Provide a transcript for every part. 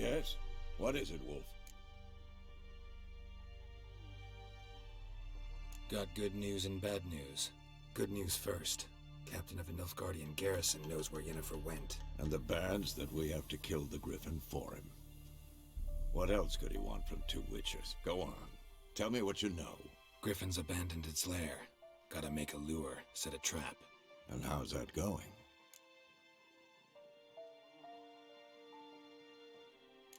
Yes? What is it, Wolf? Got good news and bad news. Good news first. Captain of the Nilfgaardian garrison knows where Yennefer went. And the bad's that we have to kill the Griffin for him. What else could he want from two witches? Go on. Tell me what you know. Griffin's abandoned its lair. Gotta make a lure, set a trap. And how's that going?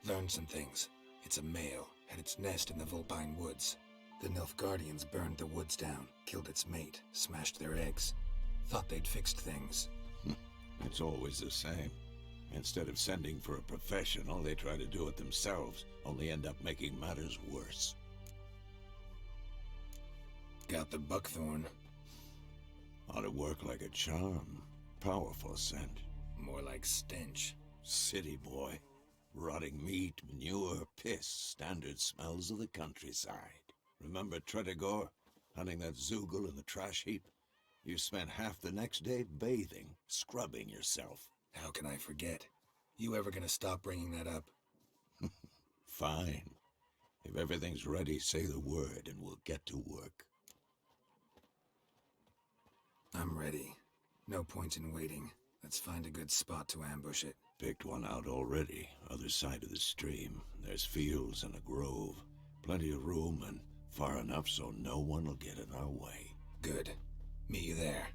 Learned some things. It's a male, had its nest in the Vulpine Woods. The Nilfgaardians burned the woods down, killed its mate, smashed their eggs. Thought they'd fixed things. It's always the same. Instead of sending for a professional, they try to do it themselves, only end up making matters worse. Got the buckthorn. Ought to work like a charm. Powerful scent. More like stench. City boy. Rotting meat, manure, piss, standard smells of the countryside. Remember Tretogor? Hunting that Zoogle in the trash heap? You spent half the next day bathing, scrubbing yourself. How can I forget? You ever gonna stop bringing that up? Fine. If everything's ready, say the word and we'll get to work. I'm ready. No point in waiting. Let's find a good spot to ambush it. Picked one out already, other side of the stream. There's fields and a grove. Plenty of room and far enough so no one will get in our way. Good. Meet you there.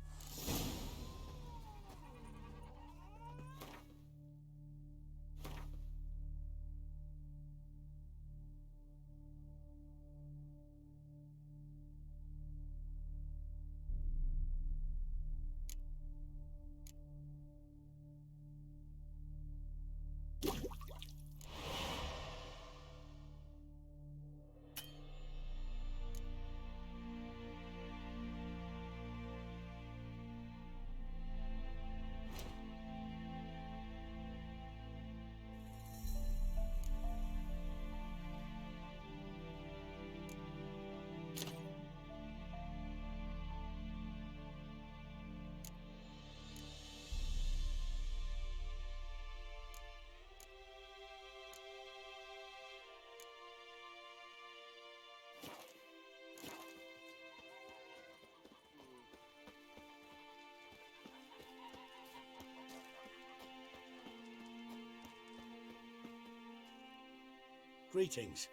Greetings.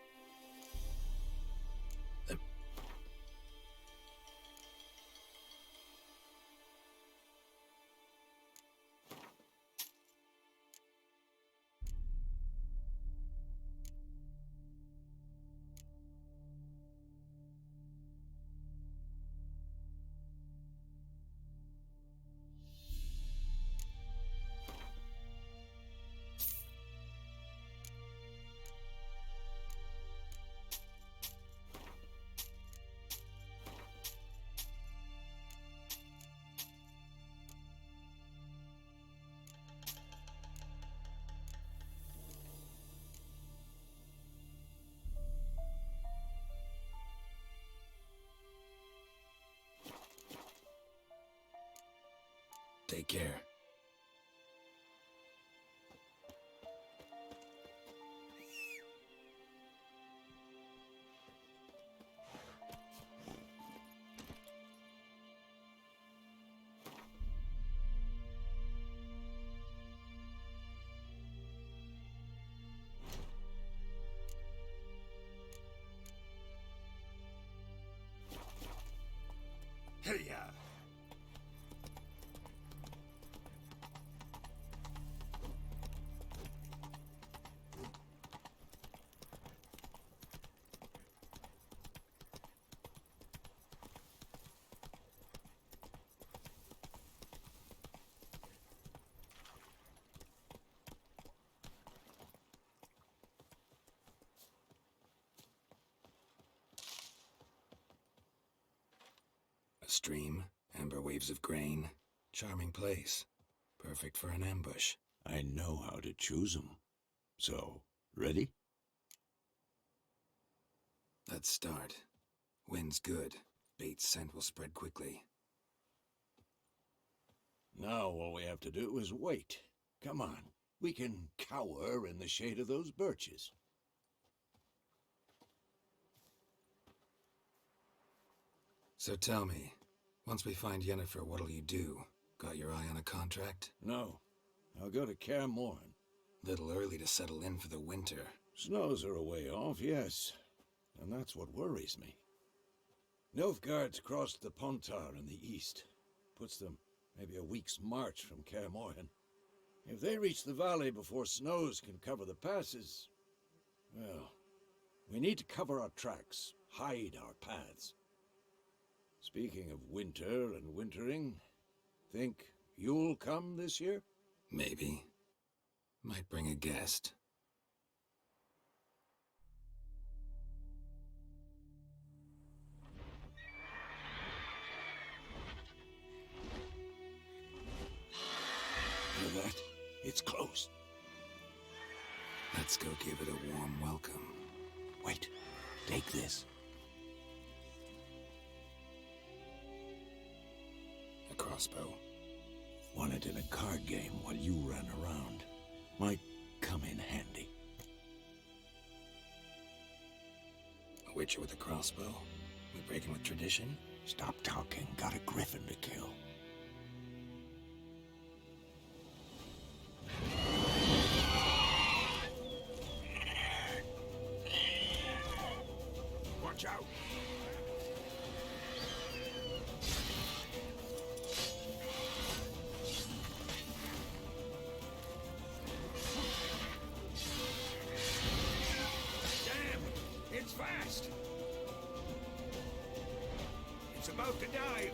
Take care. Hiya! A stream, amber waves of grain. Charming place. Perfect for an ambush. I know how to choose 'em. So, ready? Let's start. Wind's good. Bait's scent will spread quickly. Now all we have to do is wait. Come on, We can cower in the shade of those birches. So tell me, once we find Yennefer, what'll you do? Got your eye on a contract? No. I'll go to Kaer Morhen. Little early to settle in for the winter. Snows are a way off, yes. And that's what worries me. Nilfgaard's crossed the Pontar in the east. Puts them maybe a week's march from Kaer Morhen. If they reach the valley before snows can cover the passes, well, we need to cover our tracks, hide our paths. Speaking of winter and wintering, think you'll come this year? Maybe. Might bring a guest. Hear that? It's close. Let's go give it a warm welcome. Wait, take this. A crossbow. Won it in a card game while you ran around. Might come in handy. A witcher with a crossbow? We breaking with tradition? Stop talking. Got a griffin to kill. Watch out! Damn! It's fast! It's about to dive!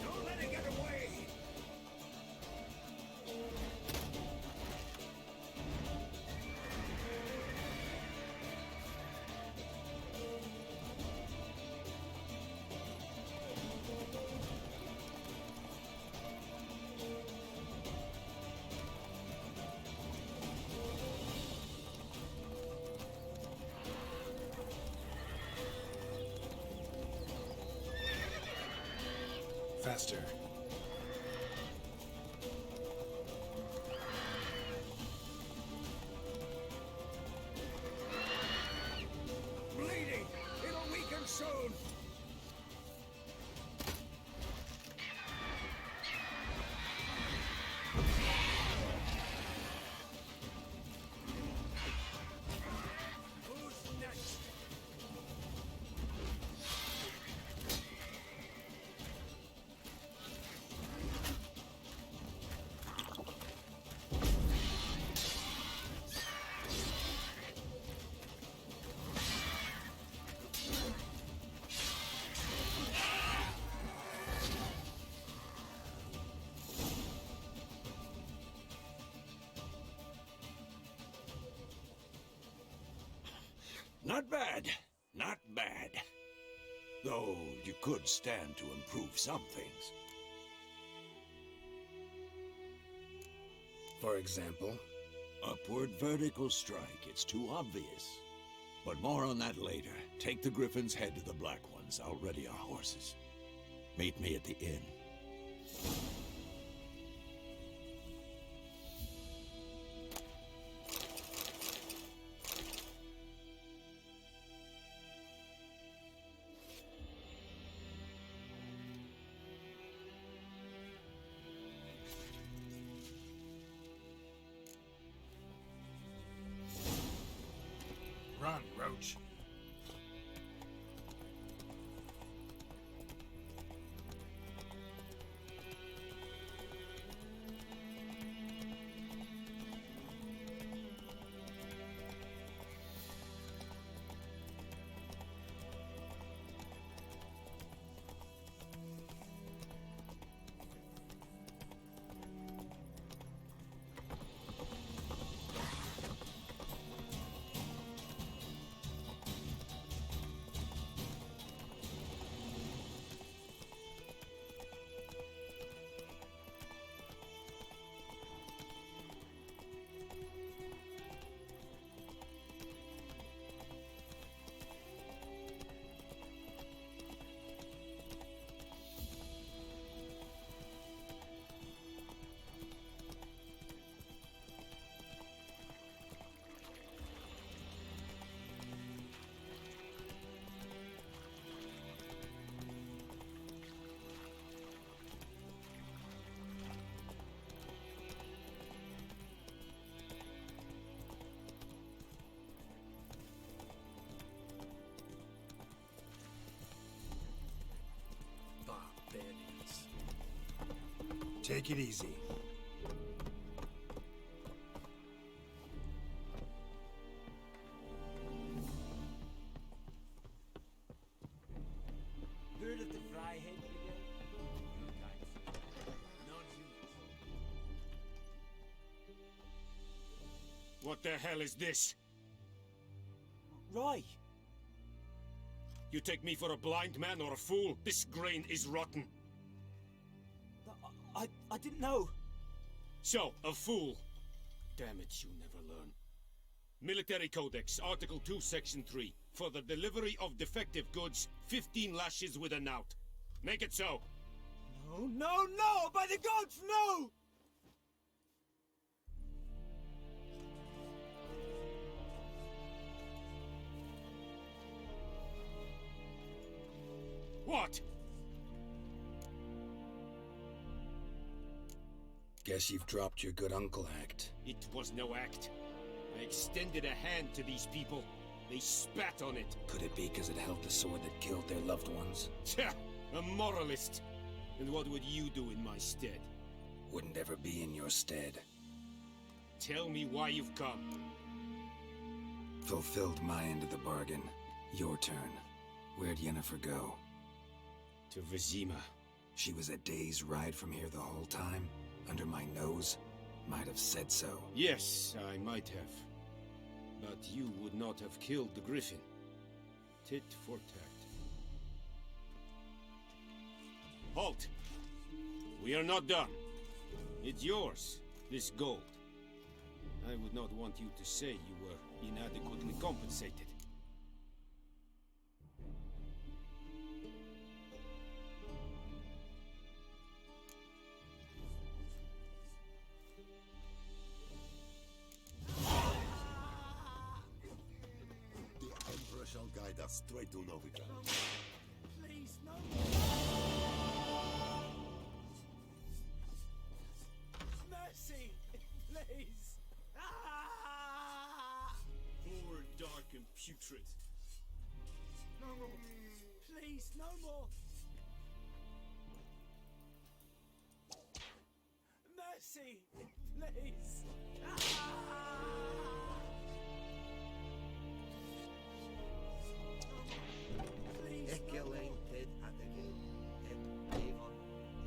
Don't let it get away! Faster. Bleeding! It'll weaken soon! Who's next? Not bad. Not bad. Though you could stand to improve some things. For example? Upward vertical strike. It's too obvious. But more on that later. Take the Griffin's head to the Black Ones. I'll ready our horses. Meet me at the inn. Run, Roach. Take it easy. Heard of the Fryhead Brigade? Your kind. Non-humans. What the hell is this? Rye! You take me for a blind man or a fool? This grain is rotten. I didn't know. So, a fool. Damn it, you never learn. Military Codex, Article 2, Section 3. For the delivery of defective goods, 15 lashes with a knout. Make it so. No, no, no! By the gods, no! What? Guess you've dropped your good uncle act. It was no act. I extended a hand to these people. They spat on it. Could it be because it held the sword that killed their loved ones? Tja, a moralist. And what would you do in my stead? Wouldn't ever be in your stead. Tell me why you've come. Fulfilled my end of the bargain. Your turn. Where'd Yennefer go? To Vizima. She was a day's ride from here the whole time? Under my nose? Might have said so. Yes, I might have. But you would not have killed the griffin. Tit for tat. Halt! We are not done. It's yours, this gold. I would not want you to say you were inadequately compensated. The Emperor shall guide us straight to Novigrad. Please, no! Mercy! Please! Ah! Poor, dark, and putrid. No more! Please, no more! Mercy! Please! Ah! Please, no more. Ekeleinted Adegil, and Avon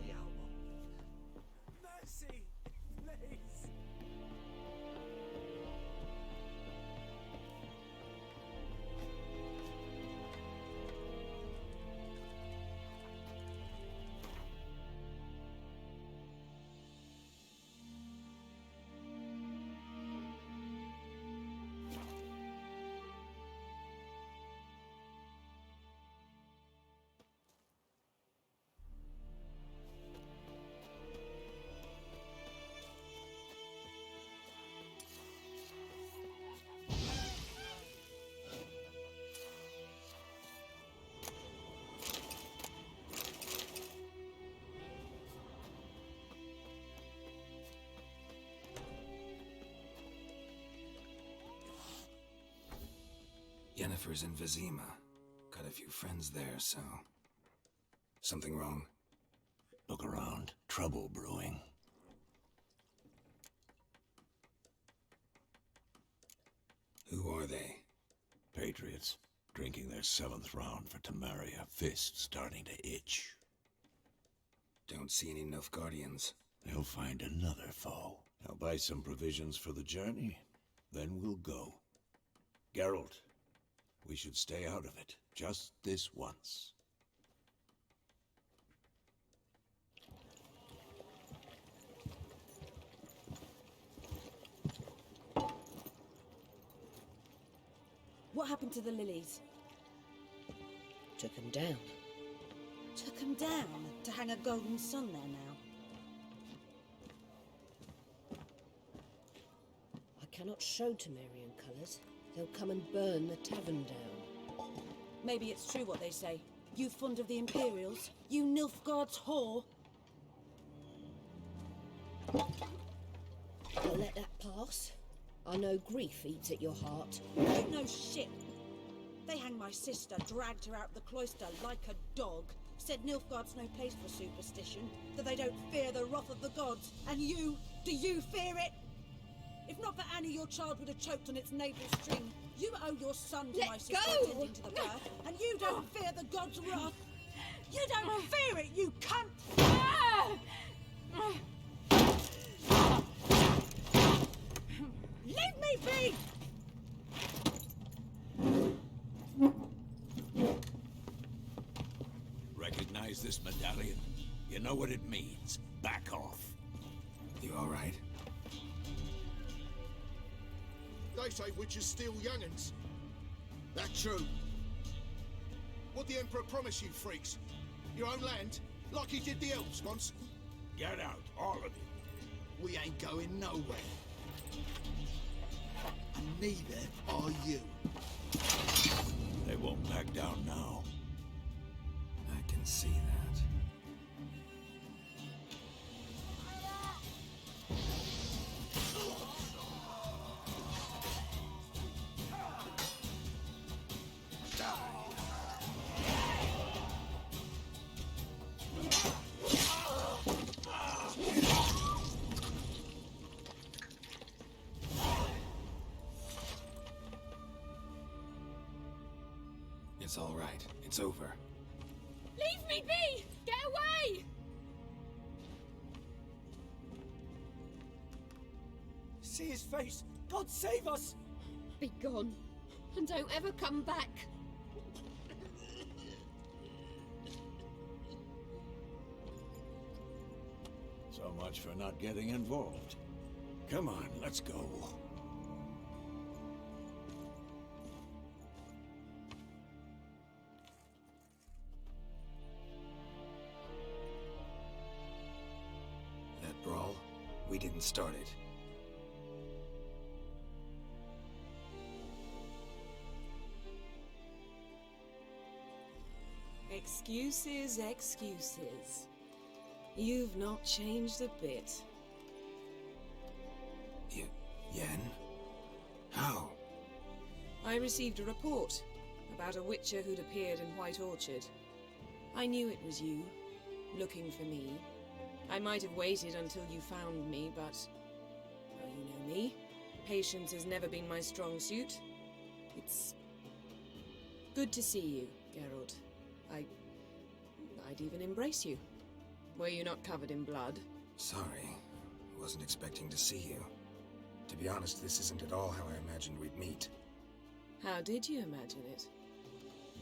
Ealma. Mercy! Please! Yennefer's in Vizima. Got a few friends there, so... Something wrong? Look around. Trouble brewing. Who are they? Patriots. Drinking their 7th round for Temeria. Fist starting to itch. Don't see any Nilfgaardians. They'll find another foe. I'll buy some provisions for the journey. Then we'll go. Geralt, we should stay out of it. Just this once. What happened to the lilies? Took him down. Took them down to hang a golden sun there now. I cannot show Temerian colours. They'll come and burn the tavern down. Maybe it's true what they say. You fond of the Imperials? You Nilfgaard's whore? I'll let that pass. I know grief eats at your heart. You know shit. They hanged my sister, dragged her out of the cloister like a dog, said Nilfgaard's no place for superstition, that they don't fear the wrath of the gods. And you, do you fear it? If not for Annie, your child would have choked on its navel string. You owe your son to Let my sister go! attending to the birth, and you don't fear the gods' wrath. You don't fear it, you cunt! Leave me be! Recognize this medallion? You know what it means. Back off. You alright? They say witches steal young'uns. That true. What the Emperor promise you, freaks? Your own land? Like he did the elves once? Get out, all of you. We ain't going nowhere. And neither are you. They won't back down now. I can see that. It's all right. It's over. Leave me be! Get away! See his face! God save us! Be gone. And don't ever come back. So much for not getting involved. Come on, let's go. That brawl, we didn't start it. Excuses, excuses. You've not changed a bit. Yen? How? I received a report about a witcher who'd appeared in White Orchard. I knew it was you, looking for me. I might have waited until you found me, but... well, you know me. Patience has never been my strong suit. It's... good to see you, Geralt. I'd even embrace you. Were you not covered in blood? Sorry. Wasn't expecting to see you. To be honest, this isn't at all how I imagined we'd meet. How did you imagine it?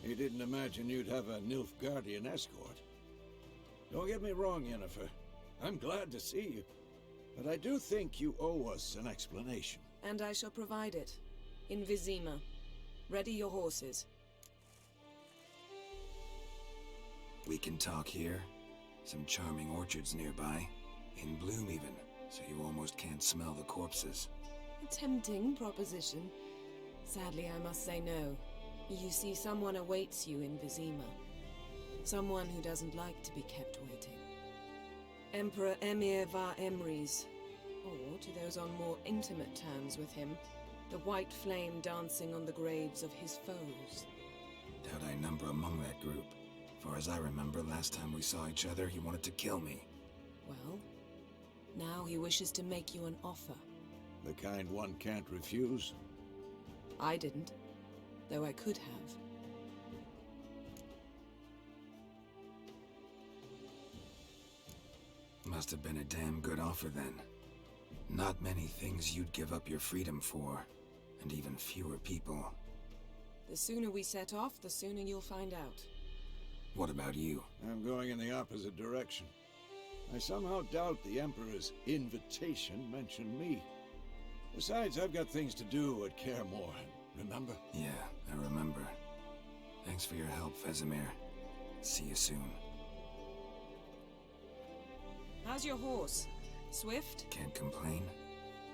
You didn't imagine you'd have a Nilfgaardian escort. Don't get me wrong, Yennefer. I'm glad to see you. But I do think you owe us an explanation. And I shall provide it. In Vizima. Ready your horses. We can talk here. Some charming orchards nearby. In bloom even, so you almost can't smell the corpses. A tempting proposition. Sadly, I must say no. You see, someone awaits you in Vizima. Someone who doesn't like to be kept waiting. Emperor Emir var Emrys. Or, to those on more intimate terms with him, the white flame dancing on the graves of his foes. Doubt I number among that group. Far as I remember, last time we saw each other, he wanted to kill me. Well, now he wishes to make you an offer. The kind one can't refuse. I didn't, though I could have. Must have been a damn good offer then. Not many things you'd give up your freedom for, and even fewer people. The sooner we set off, the sooner you'll find out. What about you? I'm going in the opposite direction. I somehow doubt the Emperor's invitation mentioned me. Besides, I've got things to do at Kaer Morhen, remember? Yeah, I remember. Thanks for your help, Vesemir. See you soon. How's your horse? Swift? Can't complain.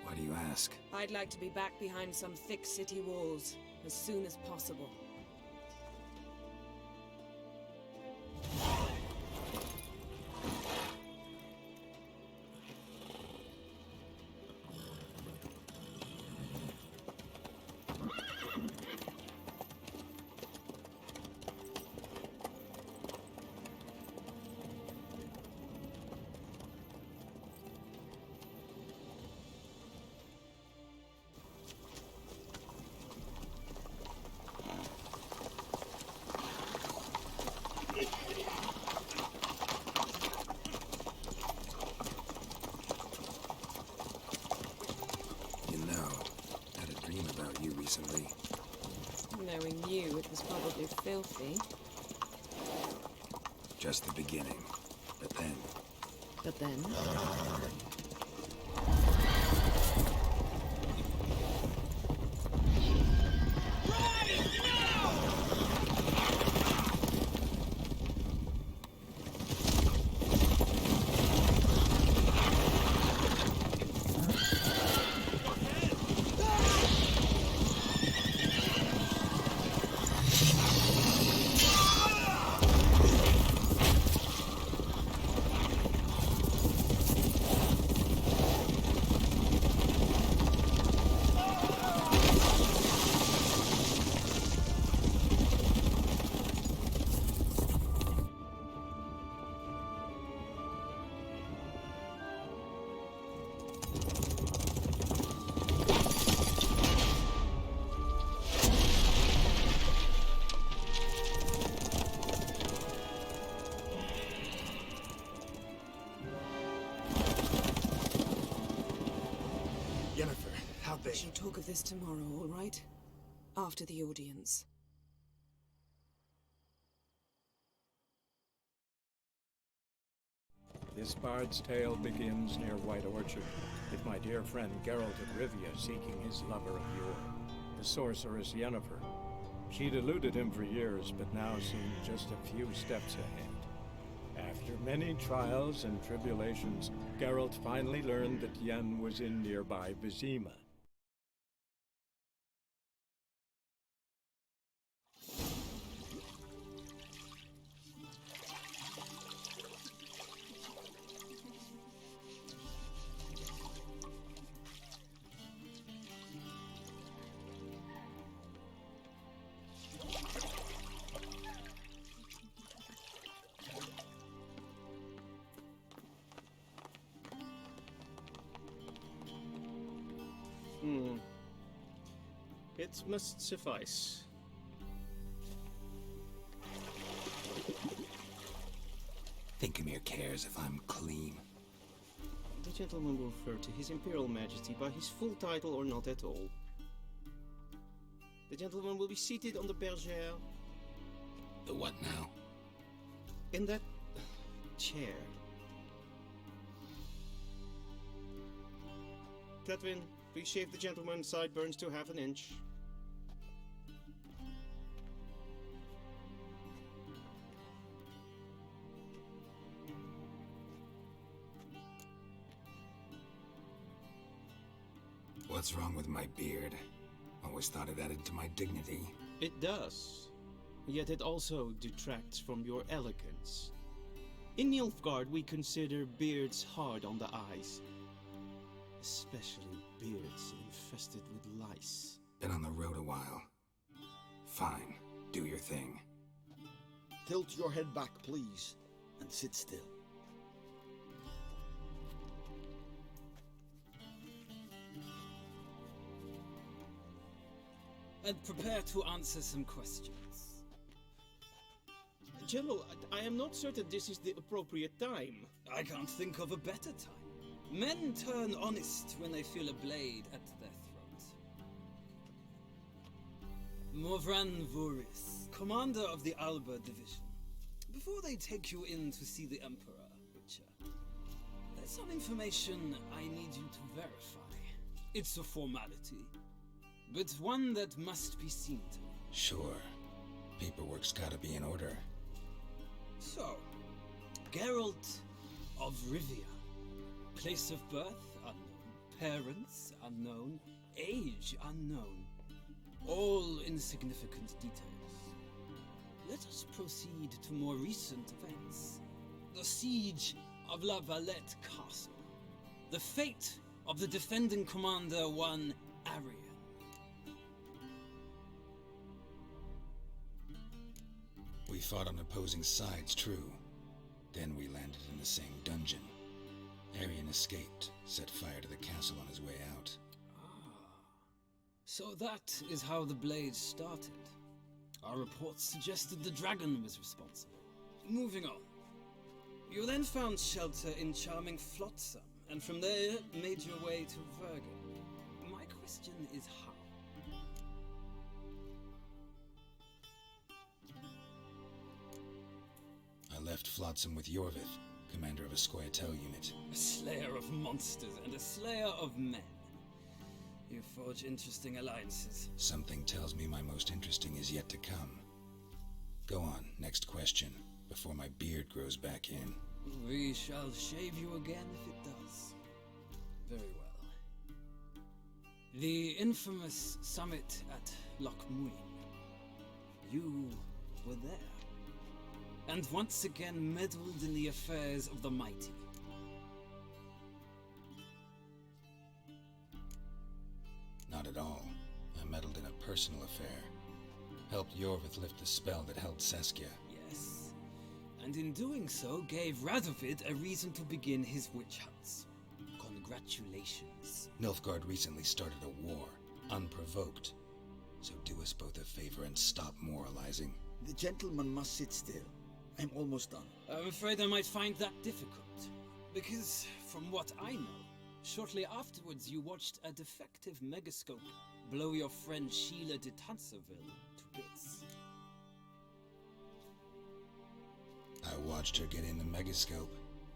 Why do you ask? I'd like to be back behind some thick city walls as soon as possible. We'll see. Just the beginning. But then, But then... Yennefer, how'd they... We shall talk of this tomorrow, all right? After the audience. This bard's tale begins near White Orchard, with my dear friend Geralt of Rivia seeking his lover of yore, the sorceress Yennefer. She'd eluded him for years, but now seemed just a few steps ahead. After many trials and tribulations, Geralt finally learned that Yen was in nearby Vizima. It must suffice. Thinkamere cares if I'm clean. The gentleman will refer to His Imperial Majesty by his full title or not at all. The gentleman will be seated on the bergère. The what now? In that chair. Cletwin, please shave the gentleman's sideburns to half an inch. What's wrong with my beard? Always thought it added to my dignity. It does. Yet it also detracts from your elegance. In Nilfgaard, we consider beards hard on the eyes. Especially beards infested with lice. Been on the road a while. Fine, do your thing. Tilt your head back, please, and sit still. And prepare to answer some questions. General, I am not certain this is the appropriate time. I can't think of a better time. Men turn honest when they feel a blade at their throat. Morvran Voorhis, commander of the Alba Division. Before they take you in to see the Emperor, Witcher, there's some information I need you to verify. It's a formality, but one that must be seen to. Sure. Paperwork's gotta be in order. So, Geralt of Rivia. Place of birth unknown. Parents unknown. Age unknown. All insignificant details. Let us proceed to more recent events. The siege of La Valette Castle. The fate of the defending commander, one Arian. We fought on opposing sides, true. Then we landed in the same dungeon. Arian escaped, set fire to the castle on his way out. So that is how the Blade started. Our reports suggested the dragon was responsible. Moving on. You then found shelter in charming Flotsam, and from there made your way to Vergen. My question is how? left Flotsam with Yorvith, commander of a Scoia'tael unit. A slayer of monsters and a slayer of men. You forge interesting alliances. Something tells me my most interesting is yet to come. Go on, next question, before my beard grows back in. We shall shave you again if it does. Very well. The infamous summit at Loch Muin. You were there. And once again meddled in the affairs of the mighty. Not at all. I meddled in a personal affair. Helped Yorvith lift the spell that held Saskia. Yes. And in doing so, gave Radovid a reason to begin his witch hunts. Congratulations. Nilfgaard recently started a war, unprovoked. So do us both a favor and stop moralizing. The gentleman must sit still. I'm almost done. I'm afraid I might find that difficult. Because, from what I know, shortly afterwards you watched a defective megascope blow your friend Sheila de Tanserville to bits. I watched her get in the megascope,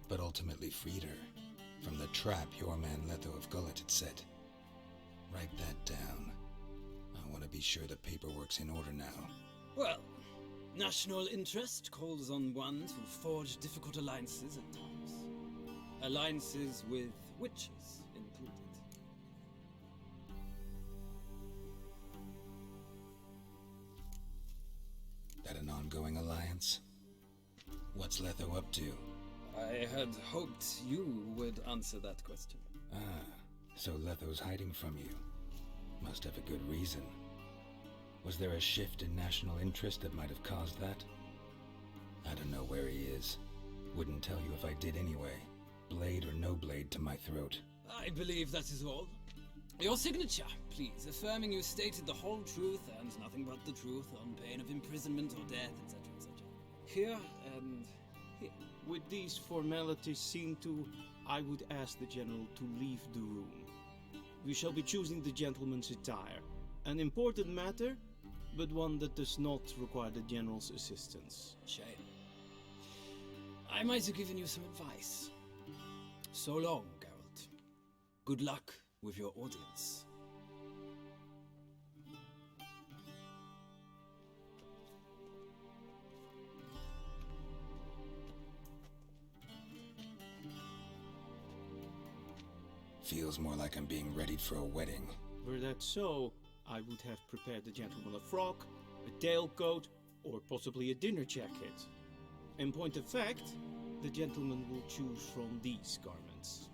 but ultimately freed her from the trap your man Letho of Gullet had set. Write that down. I want to be sure the paperwork's in order now. Well, national interest calls on one to forge difficult alliances at times. Alliances with witches included. That an ongoing alliance? What's Letho up to? I had hoped you would answer that question. Ah, so Letho's hiding from you. Must have a good reason. Was there a shift in national interest that might have caused that? I don't know where he is. Wouldn't tell you if I did anyway. Blade or no blade to my throat. I believe that is all. Your signature, please, affirming you stated the whole truth and nothing but the truth on pain of imprisonment or death, etc., etc. Here and here. With these formalities seen to, I would ask the General to leave the room. We shall be choosing the gentleman's attire. An important matter, but one that does not require the General's assistance. Shame. I might have given you some advice. So long, Geralt. Good luck with your audience. Feels more like I'm being readied for a wedding. Were that so, I would have prepared the gentleman a frock, a tailcoat, or possibly a dinner jacket. In point of fact, the gentleman will choose from these garments.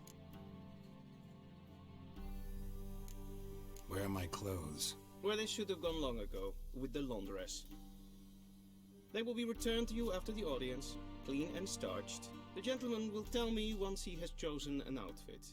Where are my clothes? Where they should have gone long ago, with the laundress. They will be returned to you after the audience, clean and starched. The gentleman will tell me once he has chosen an outfit.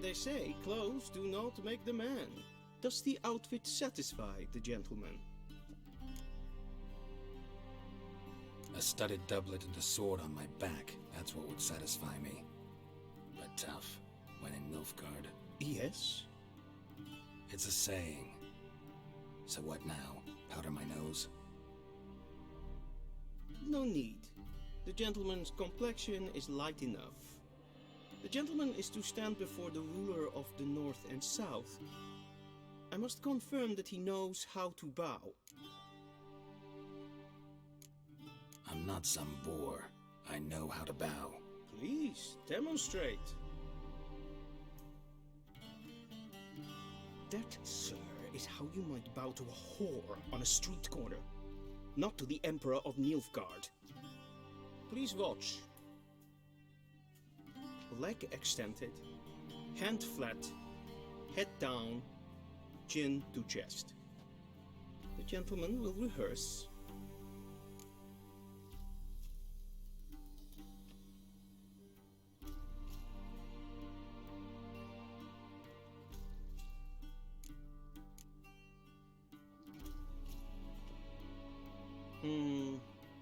they say clothes do not make the man. Does the outfit satisfy the gentleman? A studded doublet and a sword on my back, that's what would satisfy me. But tough, when in Nilfgaard. Yes. It's a saying. So what now? Powder my nose? No need. The gentleman's complexion is light enough. The gentleman is to stand before the ruler of the North and South. I must confirm that he knows how to bow. I'm not some boor. I know how to bow. Please, demonstrate. That, sir, is how you might bow to a whore on a street corner, not to the Emperor of Nilfgaard. Please watch. Leg extended, hand flat, head down, chin to chest. The gentleman will rehearse.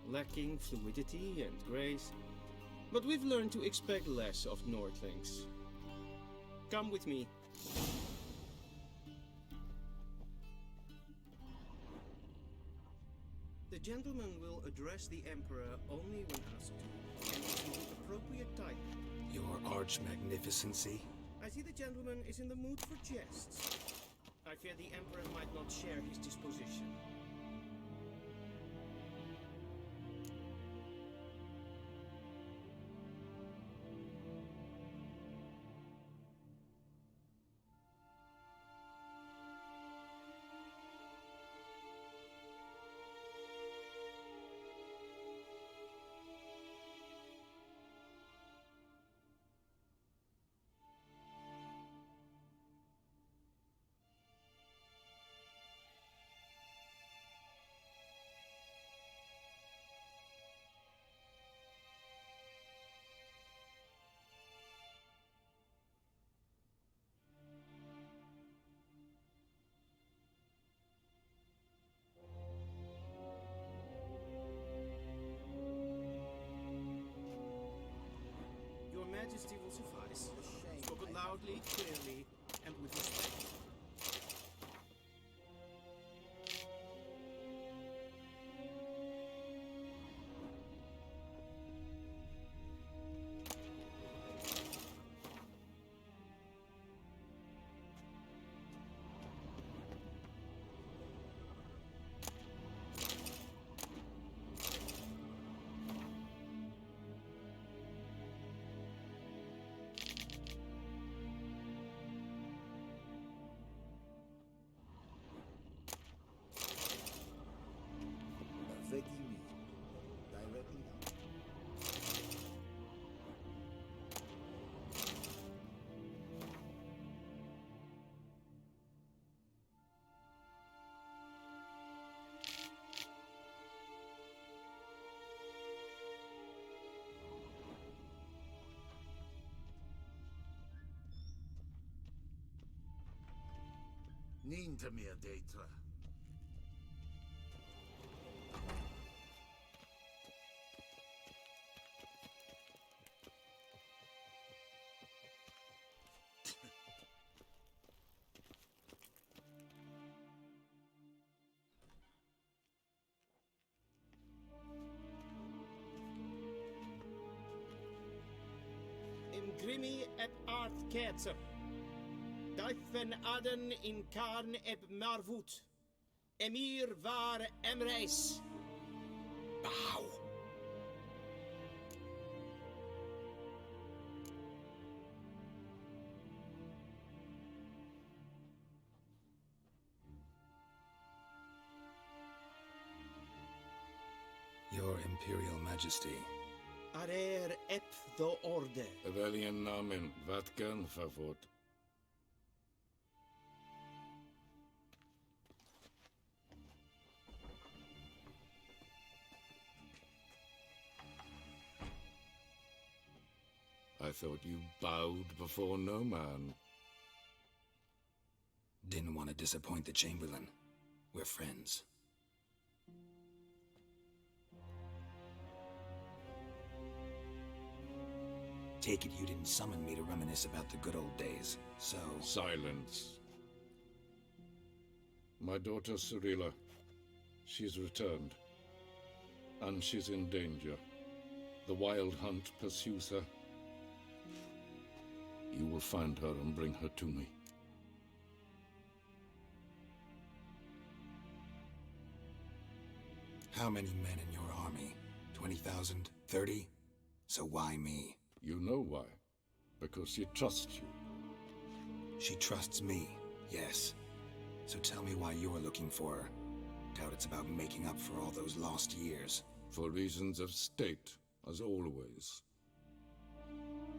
Lacking fluidity and grace, but we've learned to expect less of Nordlings. Come with me. The gentleman will address the Emperor only when asked to, and in the appropriate type. Your arch-magnificency? I see the gentleman is in the mood for jests. I fear the Emperor might not share his disposition. Your Majesty will suffice. Spoken loudly, clearly, and with respect. Vegimi. Directly now. Ninta mir deitra. Imgrimi et art ketzer. Daifen aden in karn eb marvut. Emir var emreis. Bow! Your Imperial Majesty. Arer ep the orde. Weljen namen, wat kan favot? I thought you bowed before no man. Didn't want to disappoint the Chamberlain. We're friends. Take it you didn't summon me to reminisce about the good old days, so... Silence. My daughter Cirilla, she's returned. And she's in danger. The Wild Hunt pursues her. You will find her and bring her to me. How many men in your army? 20,000? 30? So why me? You know why. Because she trusts you. She trusts me, yes. So tell me why you're looking for her. Doubt it's about making up for all those lost years. For reasons of state, as always.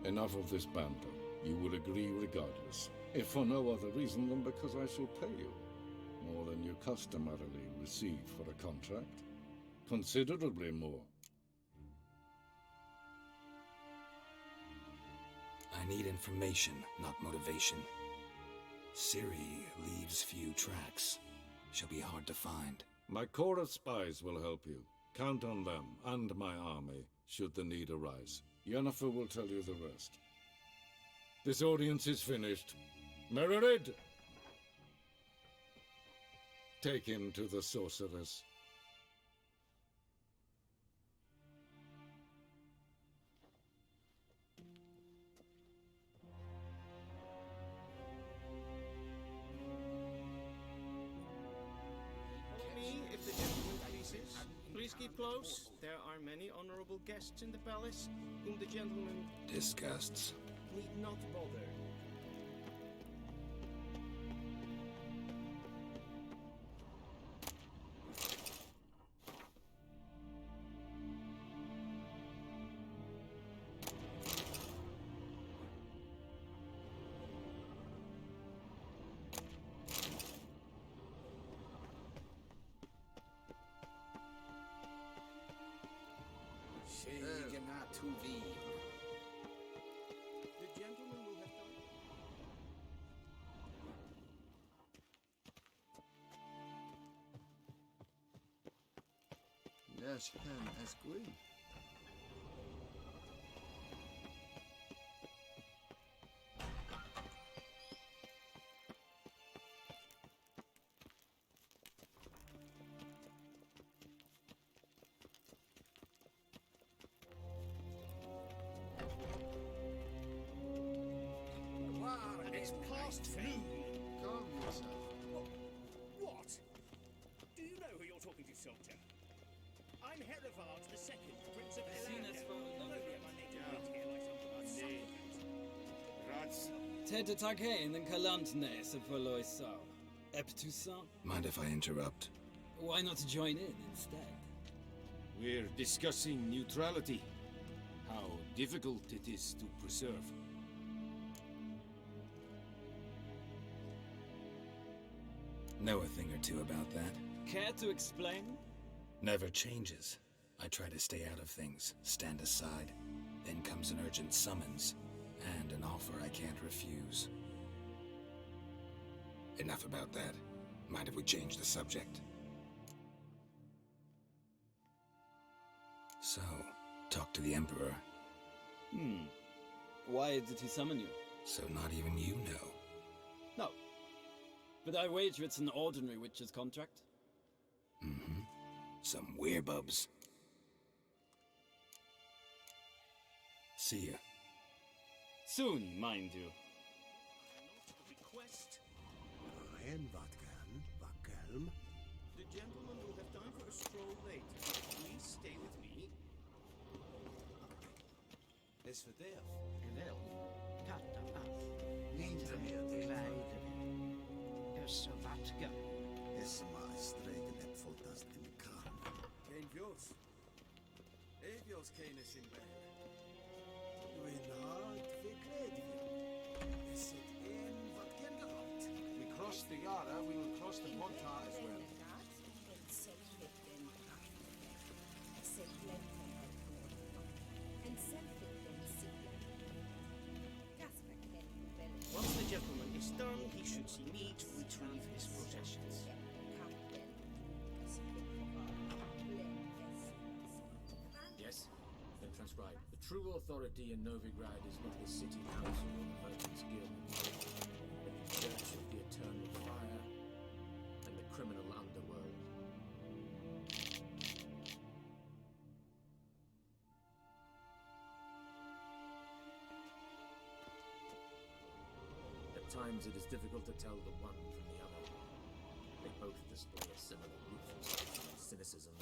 Enough of this banter. You will agree regardless. If for no other reason than because I shall pay you. More than you customarily receive for a contract. Considerably more. I need information, not motivation. Ciri leaves few tracks. She'll be hard to find. My corps of spies will help you. Count on them, and my army, should the need arise. Yennefer will tell you the rest. This audience is finished. Mererid! Take him to the sorceress. If the gentleman pleases. Please keep close. There are many honorable guests in the palace, whom the gentleman Disgusts. need not bother. The gentleman will have done. Yes, hen as green. It's past noon. Calm yourself. What? Do you know who you're talking to, soldier? I'm Herivard II, Prince of Ted Take in the Kalantne, Sepoloisa. Eptusa? Mind if I interrupt? Why not join in instead? We're discussing neutrality. How difficult it is to preserve. Know a thing or two about that? Care to explain? Never changes. I try to stay out of things, stand aside. Then comes an urgent summons, and an offer I can't refuse. Enough about that. Mind if we change the subject? So, talk to the Emperor. Why did he summon you? So not even you know. No. But I wager it's an ordinary witch's contract. Mm-hmm. Some werebubs. See ya. Soon, mind you. Request. En Vatkelm. The gentleman will have time for a stroll later. Please stay with me. Es verderf. Wel, katta af. Niet meer te Kleine. Så vatka. Es maar streken heb voltast in karm. Geen vjos. Evjos kenes in ben. Winard verkleding. Is het een wat gehad? We cross the Yara, we will cross the Pontar as well. Once the gentleman is done, he should see me to retreat. True authority in Novigrad is not the city council or the Merchants Guild, but the Church of the Eternal Fire and the criminal underworld. At times it is difficult to tell the one from the other. They both display a similar ruthlessness and cynicism.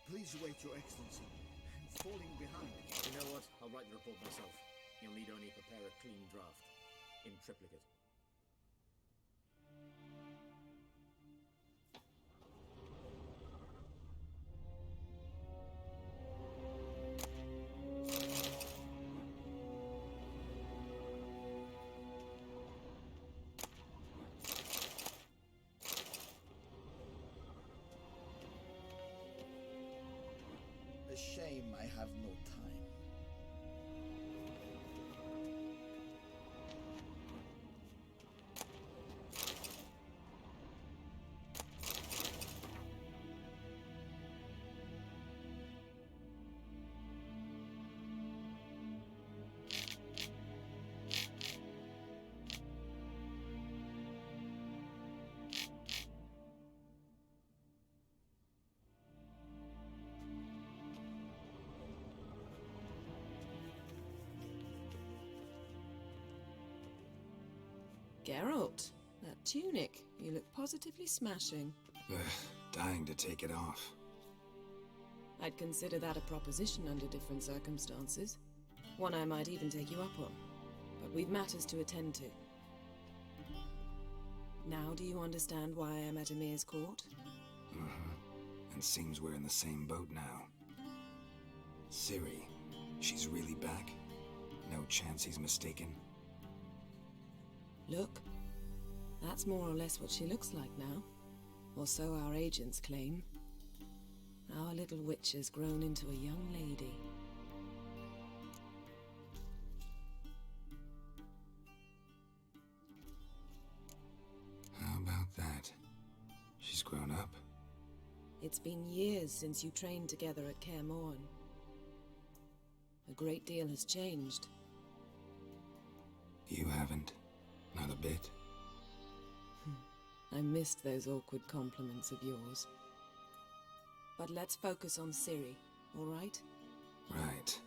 Please await your excellency. I'm falling behind. You know what? I'll write the report myself. You'll need only prepare a clean draft. In triplicate. A shame I have no time. Geralt, that tunic. You look positively smashing. Ugh, dying to take it off. I'd consider that a proposition under different circumstances. One I might even take you up on. But we've matters to attend to. Now do you understand why I am at Emir's court? And seems we're in the same boat now. Ciri, she's really back? No chance he's mistaken? Look, that's more or less what she looks like now. Or so our agents claim. Our little witch has grown into a young lady. How about that? She's grown up? It's been years since you trained together at Kaer Morhen. A great deal has changed. You haven't. Not a bit. I missed those awkward compliments of yours. But let's focus on Ciri, all right? Right.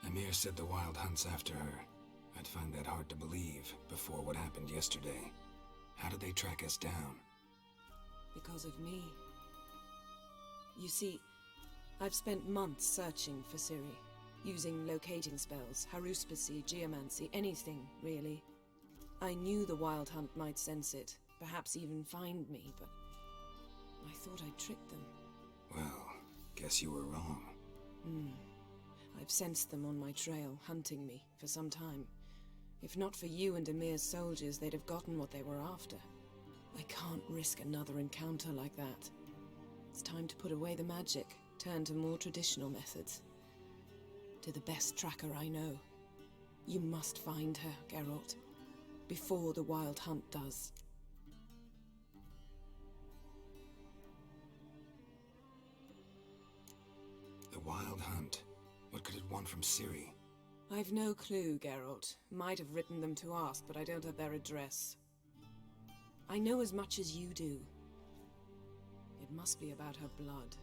Emir said the Wild Hunt's after her. I'd find that hard to believe before what happened yesterday. How did they track us down? Because of me. You see, I've spent months searching for Ciri, using locating spells, haruspicy, geomancy, anything, really. I knew the Wild Hunt might sense it, perhaps even find me, but I thought I'd tricked them. Well, guess you were wrong. I've sensed them on my trail, hunting me, for some time. If not for you and Emir's soldiers, they'd have gotten what they were after. I can't risk another encounter like that. It's time to put away the magic, turn to more traditional methods. To the best tracker I know. You must find her, Geralt. Before the Wild Hunt does. The Wild Hunt? What could it want from Ciri? I've no clue, Geralt. Might have written them to ask, but I don't have their address. I know as much as you do. It must be about her blood.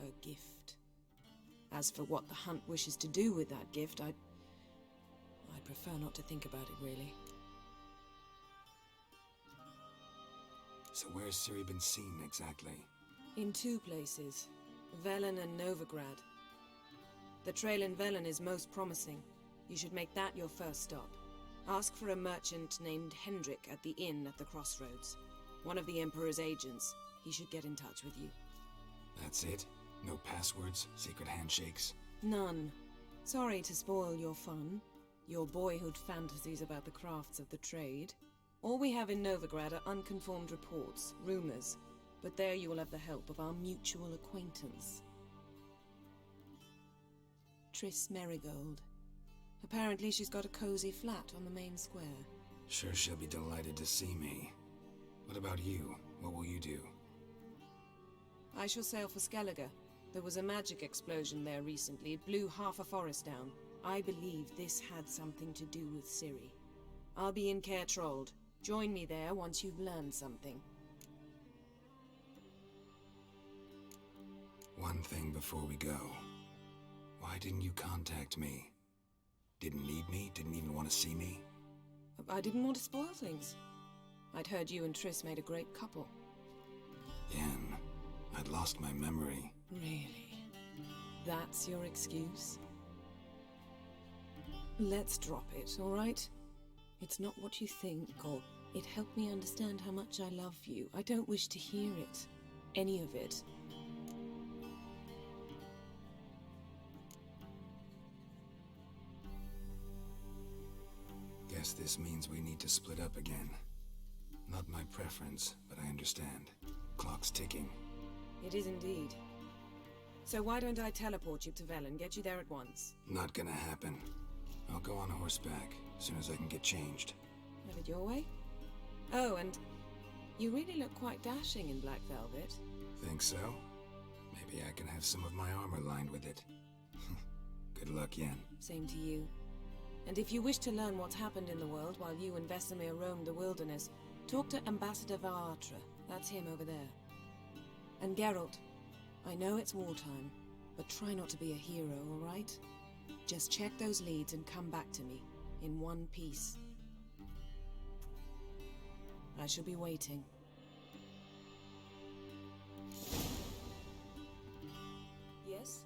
Her gift. As for what the Hunt wishes to do with that gift, I'd prefer not to think about it, really. So where's Ciri been seen, exactly? In two places. Velen and Novigrad. The trail in Velen is most promising. You should make that your first stop. Ask for a merchant named Hendrik at the inn at the crossroads. One of the Emperor's agents. He should get in touch with you. That's it? No passwords, secret handshakes? None. Sorry to spoil your fun. Your boyhood fantasies about the crafts of the trade. All we have in Novigrad are unconfirmed reports, rumors. But there you will have the help of our mutual acquaintance. Triss Merigold. Apparently she's got a cozy flat on the main square. Sure she'll be delighted to see me. What about you? What will you do? I shall sail for Skellige. There was a magic explosion there recently. It blew half a forest down. I believe this had something to do with Ciri. I'll be in Caer Trold. Join me there once you've learned something. One thing before we go. Why didn't you contact me? Didn't need me? Didn't even want to see me? I didn't want to spoil things. I'd heard you and Triss made a great couple. Yen, I'd lost my memory. Really? That's your excuse? Let's drop it, all right? It's not what you think, or it helped me understand how much I love you. I don't wish to hear it. Any of it. Guess this means we need to split up again. Not my preference, but I understand. Clock's ticking. It is indeed. So why don't I teleport you to Velen, get you there at once? Not gonna happen. I'll go on horseback, as soon as I can get changed. Have it your way? Oh, and you really look quite dashing in black velvet. Think so? Maybe I can have some of my armor lined with it. Good luck, Yen. Same to you. And if you wish to learn what's happened in the world while you and Vesemir roamed the wilderness, talk to Ambassador Vaatra. That's him over there. And Geralt, I know it's wartime, but try not to be a hero, all right? Just check those leads and come back to me, in one piece. I shall be waiting. Yes?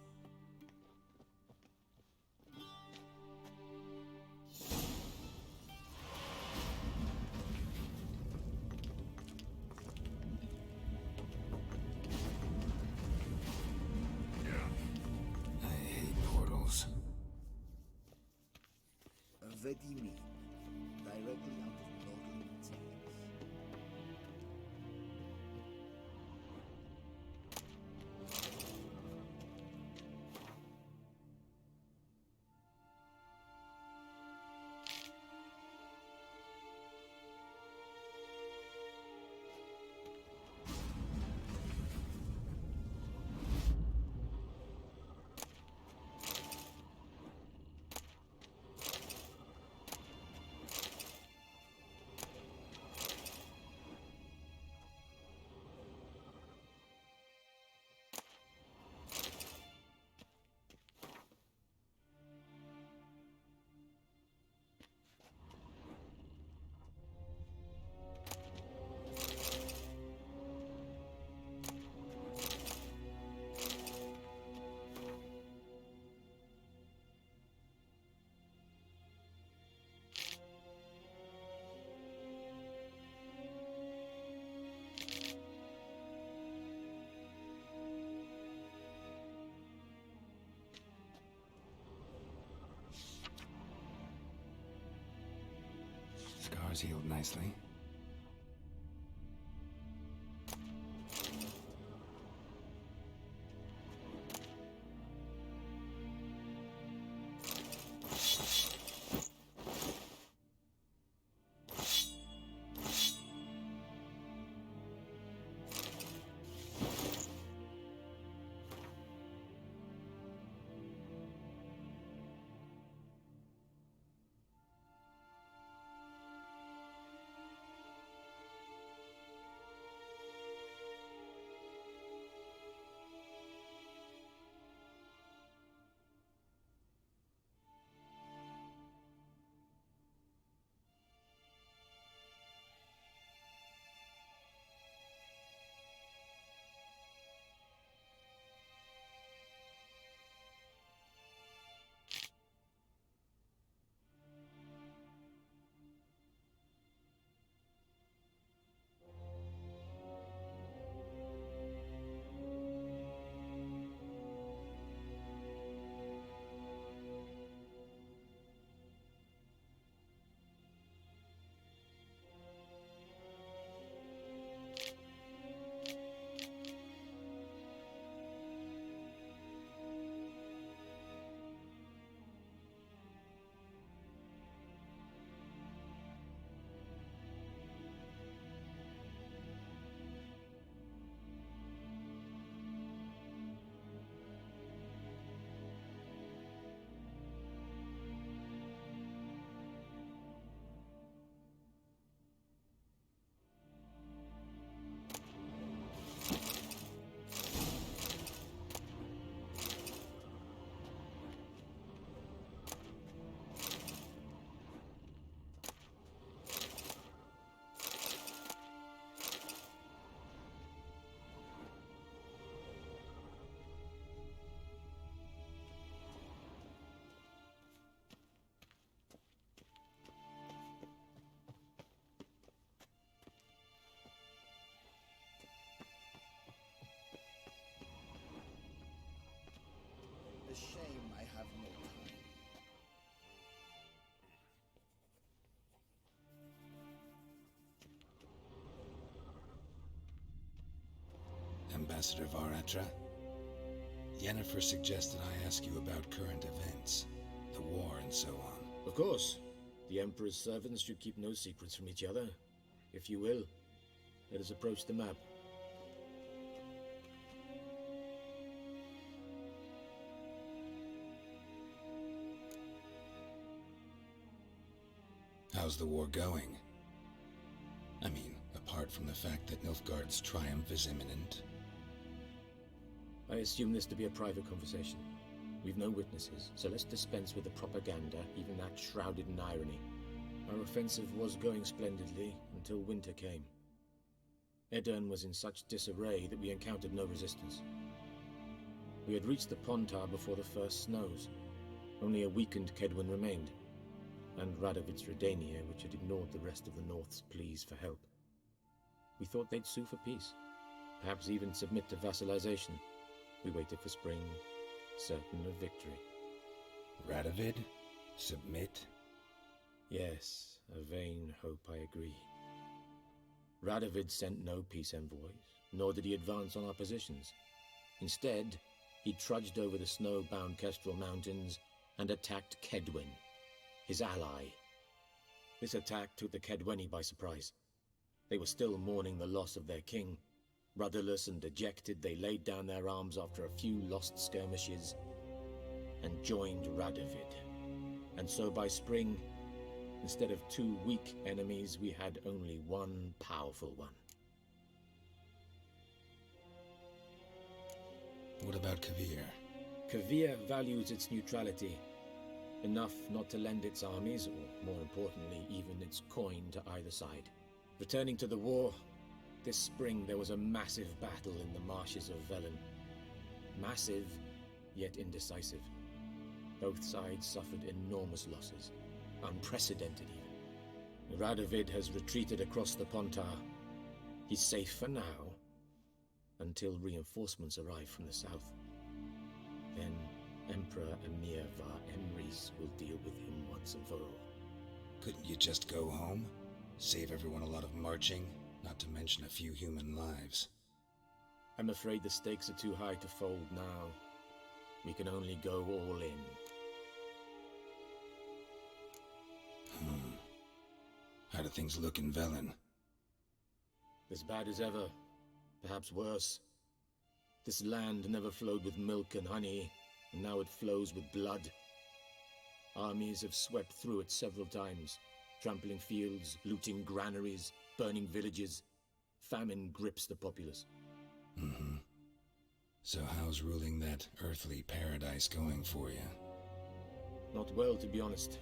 I hate portals. Vedimi, directly out of Northern Tales. Scars healed nicely. Ambassador Varatra. Yennefer suggested I ask you about current events, the war and so on. Of course. The Emperor's servants should keep no secrets from each other. If you will, let us approach the map. How's the war going? I mean, apart from the fact that Nilfgaard's triumph is imminent. I assume this to be a private conversation. We've no witnesses, so let's dispense with the propaganda, even that shrouded in irony. Our offensive was going splendidly until winter came. Edirn was in such disarray that we encountered no resistance. We had reached the Pontar before the first snows. Only a weakened Kedwen remained, and Radovid's Redania, which had ignored the rest of the North's pleas for help. We thought they'd sue for peace, perhaps even submit to vassalization. We waited for spring, certain of victory. Radovid? Submit? Yes, a vain hope, I agree. Radovid sent no peace envoys, nor did he advance on our positions. Instead, he trudged over the snow-bound Kestrel Mountains and attacked Kedwen, his ally. This attack took the Kedweni by surprise. They were still mourning the loss of their king. Rudderless and dejected, they laid down their arms after a few lost skirmishes and joined Radovid. And so by spring, instead of 2 weak enemies, we had only one powerful one. What about Kovir? Kovir values its neutrality, enough not to lend its armies, or more importantly, even its coin to either side. Returning to the war, this spring there was a massive battle in the marshes of Velen. Massive, yet indecisive. Both sides suffered enormous losses, unprecedented even. Radovid has retreated across the Pontar. He's safe for now, until reinforcements arrive from the south. Then Emperor Emir Var Emrys will deal with him once and for all. Couldn't you just go home? Save everyone a lot of marching, not to mention a few human lives. I'm afraid the stakes are too high to fold now. We can only go all in. How do things look in Velen? As bad as ever, perhaps worse. This land never flowed with milk and honey, and now it flows with blood. Armies have swept through it several times, trampling fields, looting granaries, burning villages. Famine grips the populace. So how's ruling that earthly paradise going for you? Not well, to be honest.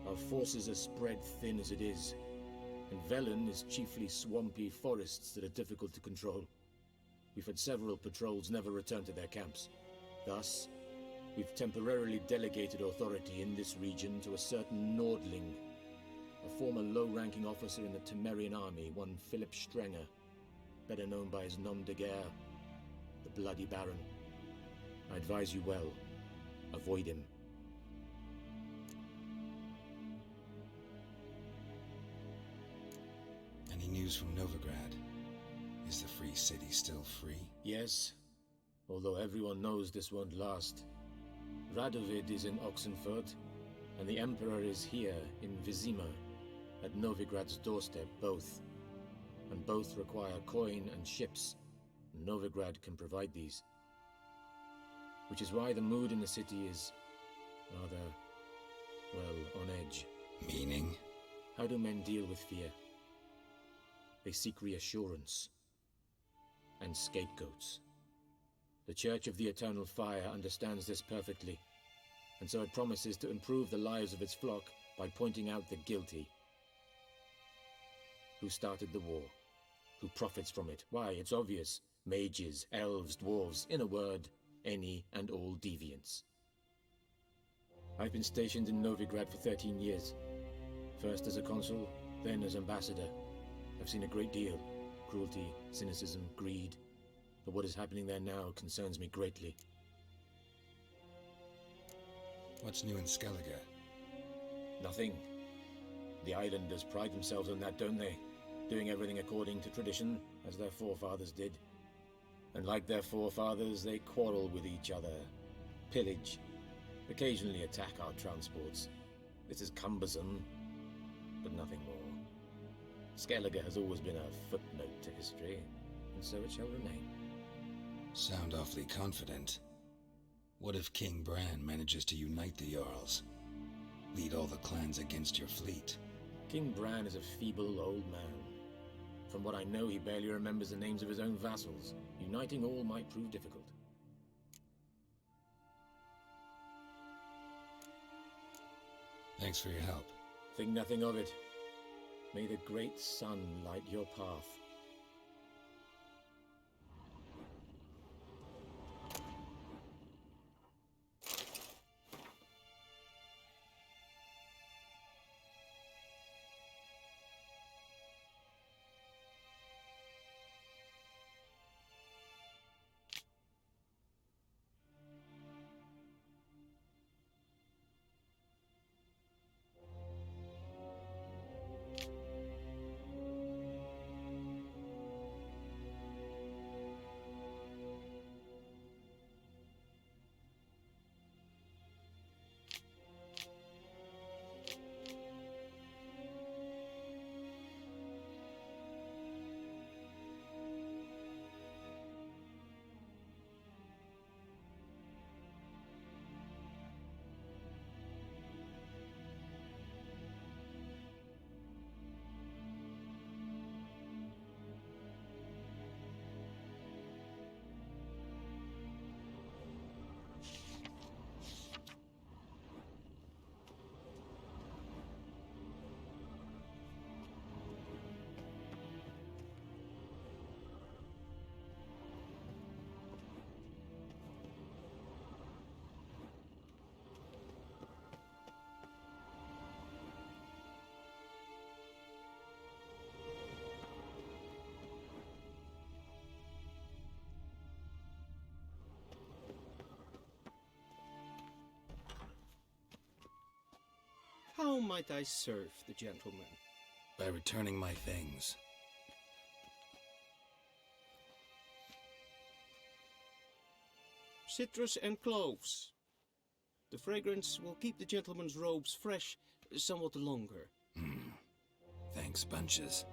Our forces are spread thin as it is, and Velen is chiefly swampy forests that are difficult to control. We've had several patrols never return to their camps. Thus, we've temporarily delegated authority in this region to a certain Nordling, a former low-ranking officer in the Temerian army, one Philip Strenger, better known by his nom de guerre, the Bloody Baron. I advise you well. Avoid him. Any news from Novigrad? Is the free city still free? Yes, although everyone knows this won't last. Radovid is in Oxenfurt, and the Emperor is here in Vizima, at Novigrad's doorstep, both. And both require coin and ships. Novigrad can provide these. Which is why the mood in the city is rather, well, on edge. Meaning? How do men deal with fear? They seek reassurance and scapegoats. The Church of the Eternal Fire understands this perfectly, and so it promises to improve the lives of its flock by pointing out the guilty. Who started the war? Who profits from it? Why, it's obvious. Mages, elves, dwarves, in a word, any and all deviants. I've been stationed in Novigrad for 13 years. First as a consul, then as ambassador. I've seen a great deal. Cruelty, cynicism, greed. But what is happening there now concerns me greatly. What's new in Skellige? Nothing. The islanders pride themselves on that, don't they? Doing everything according to tradition, as their forefathers did. And like their forefathers, they quarrel with each other, pillage, occasionally attack our transports. This is cumbersome, but nothing more. Skellige has always been a footnote to history, and so it shall remain. Sound awfully confident. What if King Bran manages to unite the Jarls? Lead all the clans against your fleet? King Bran is a feeble old man. From what I know, he barely remembers the names of his own vassals. Uniting all might prove difficult. Thanks for your help. Think nothing of it. May the great sun light your path. How might I serve the gentleman? By returning my things. Citrus and cloves. The fragrance will keep the gentleman's robes fresh somewhat longer. Thanks, bunches.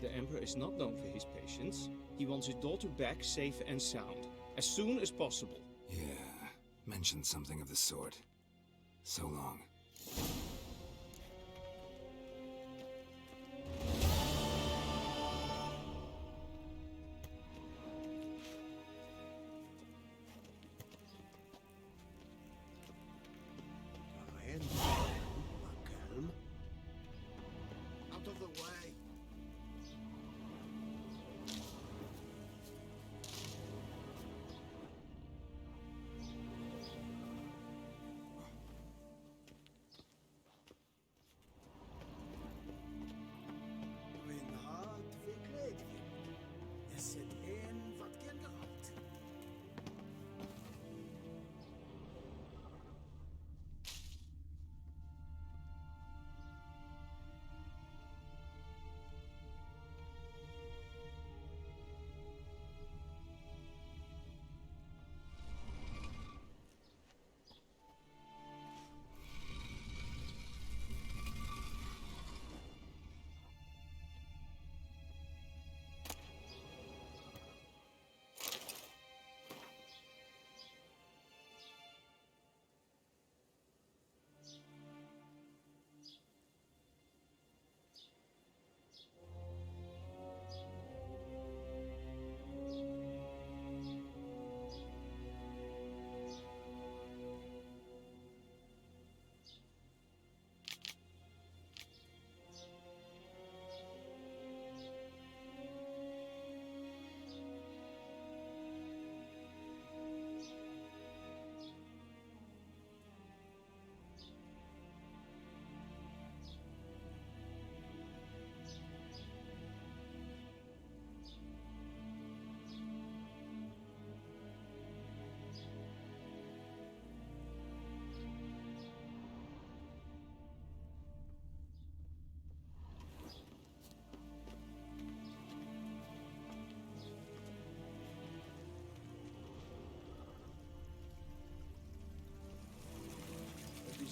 The Emperor is not known for his patience. He wants his daughter back safe and sound, as soon as possible. Yeah, mentioned something of the sort. So long. Out of the way.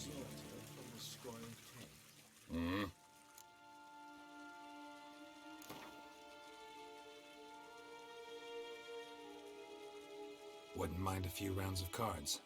deserter from the Scoil Tent. Hmm? Wouldn't mind a few rounds of cards.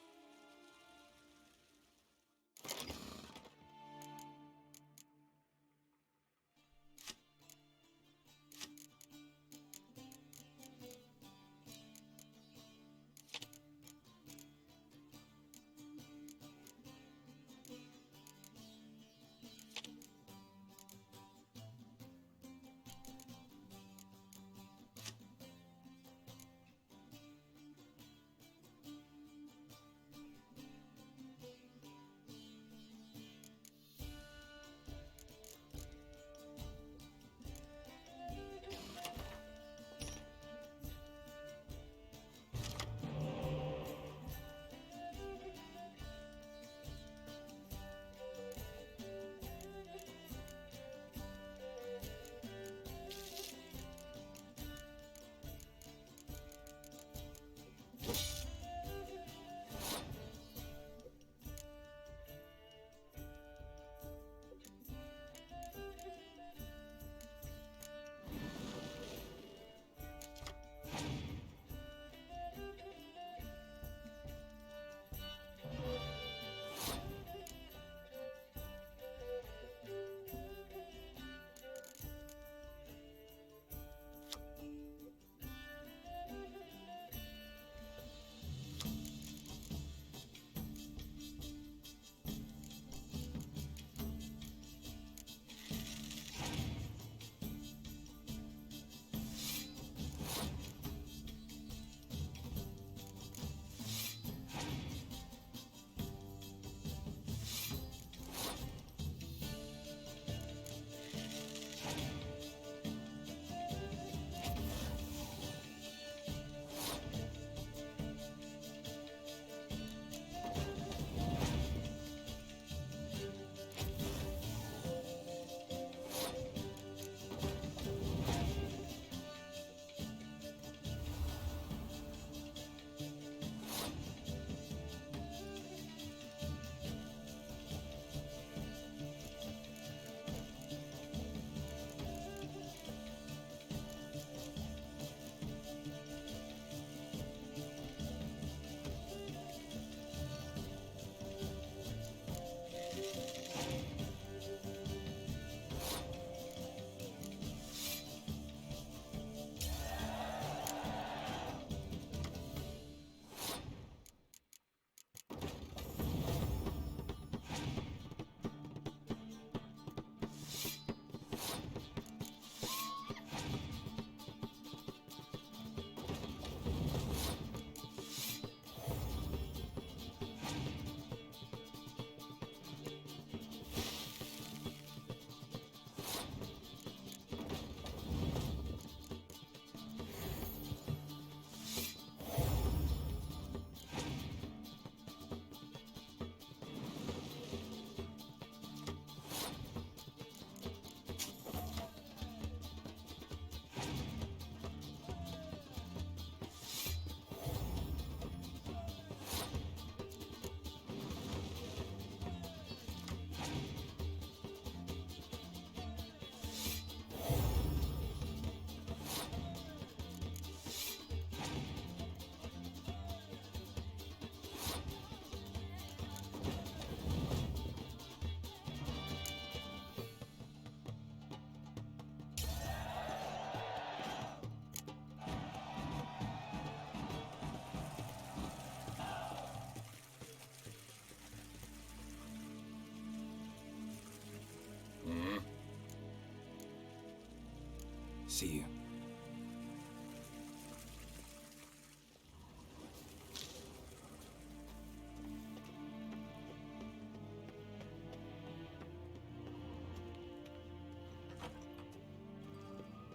See you.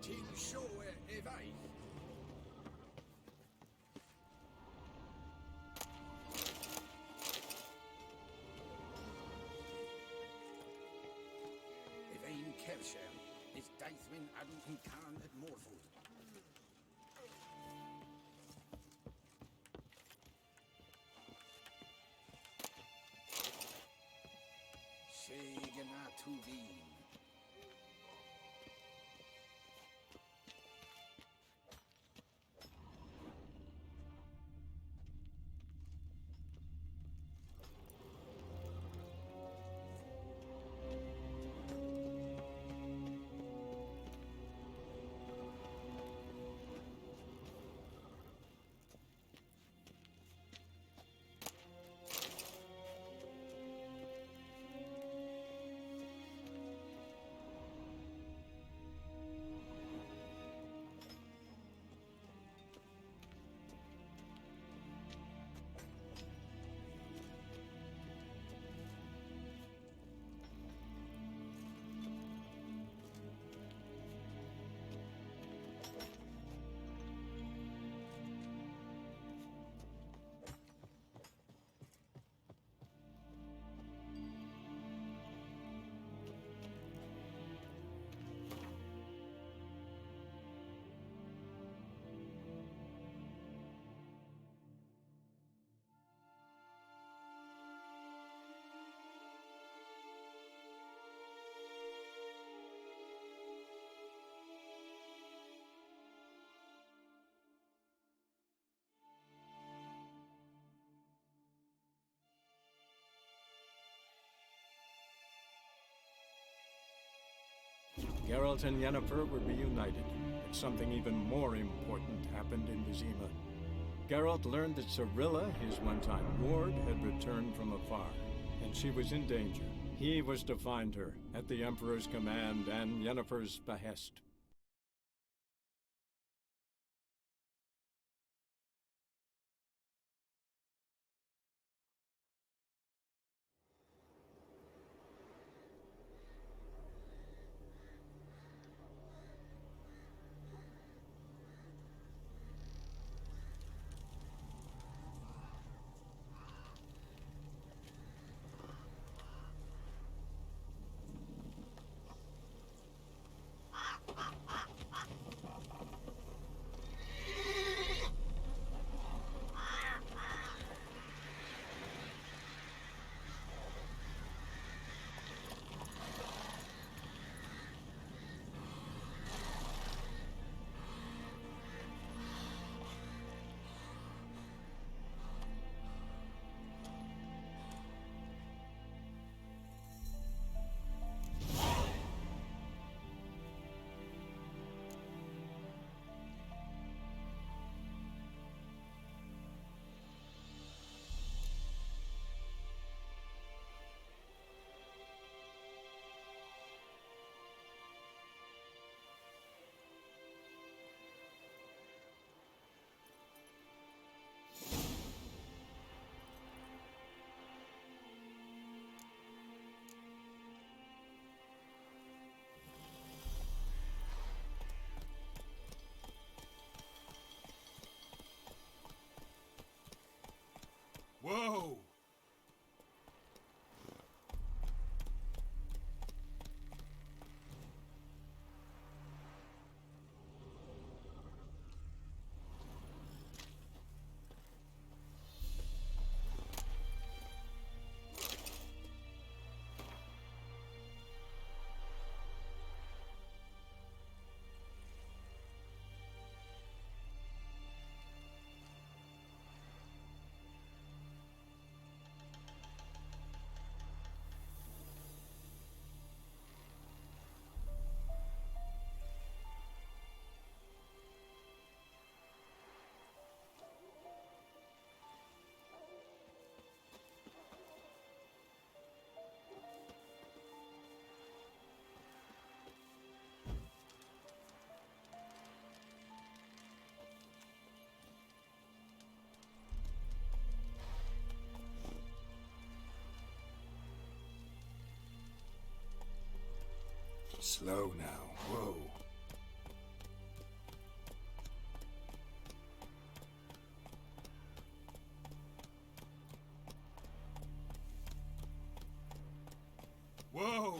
Till show evade. Evain Kelsham is Daithmin Adulton Khan at Morfoot. Segena Tuvin. Geralt and Yennefer were reunited, but something even more important happened in Vizima. Geralt learned that Cirilla, his one-time ward, had returned from afar, and she was in danger. He was to find her, at the Emperor's command and Yennefer's behest. Whoa! Slow now. Whoa. Whoa!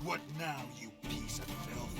What now, you piece of filth?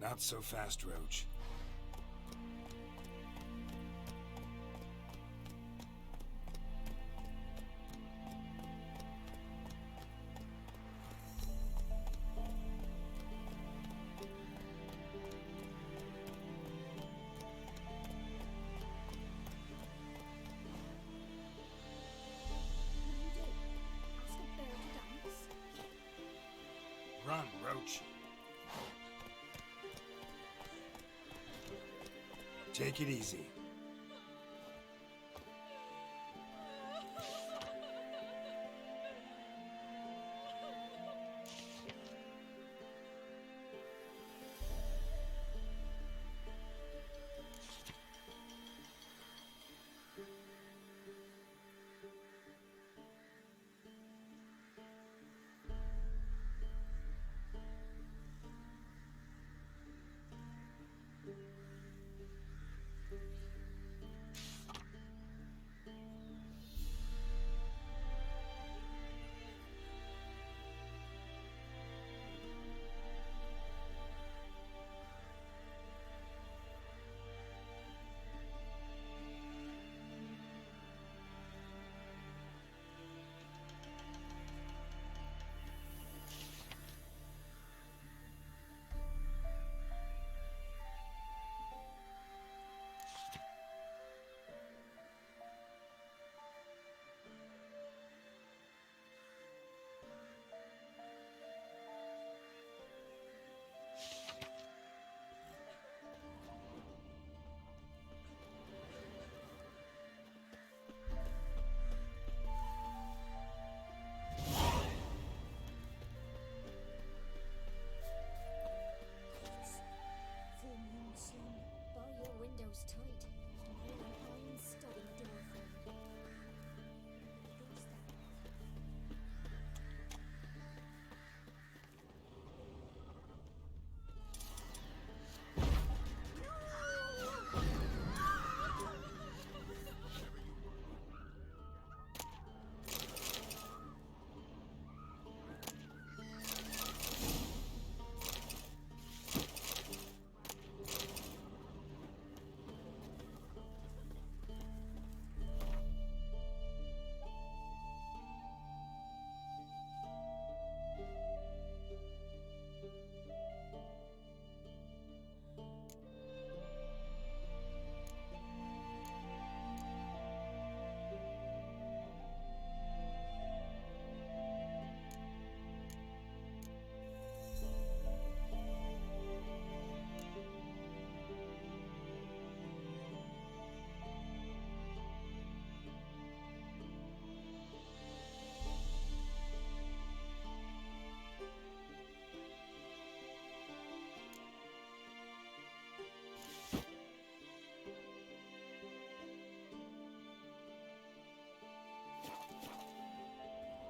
Not so fast, Roach. Run, Roach. Take it easy. Full moon soon. Bar your windows tight. Nail an iron stud in the door frame. Who's that?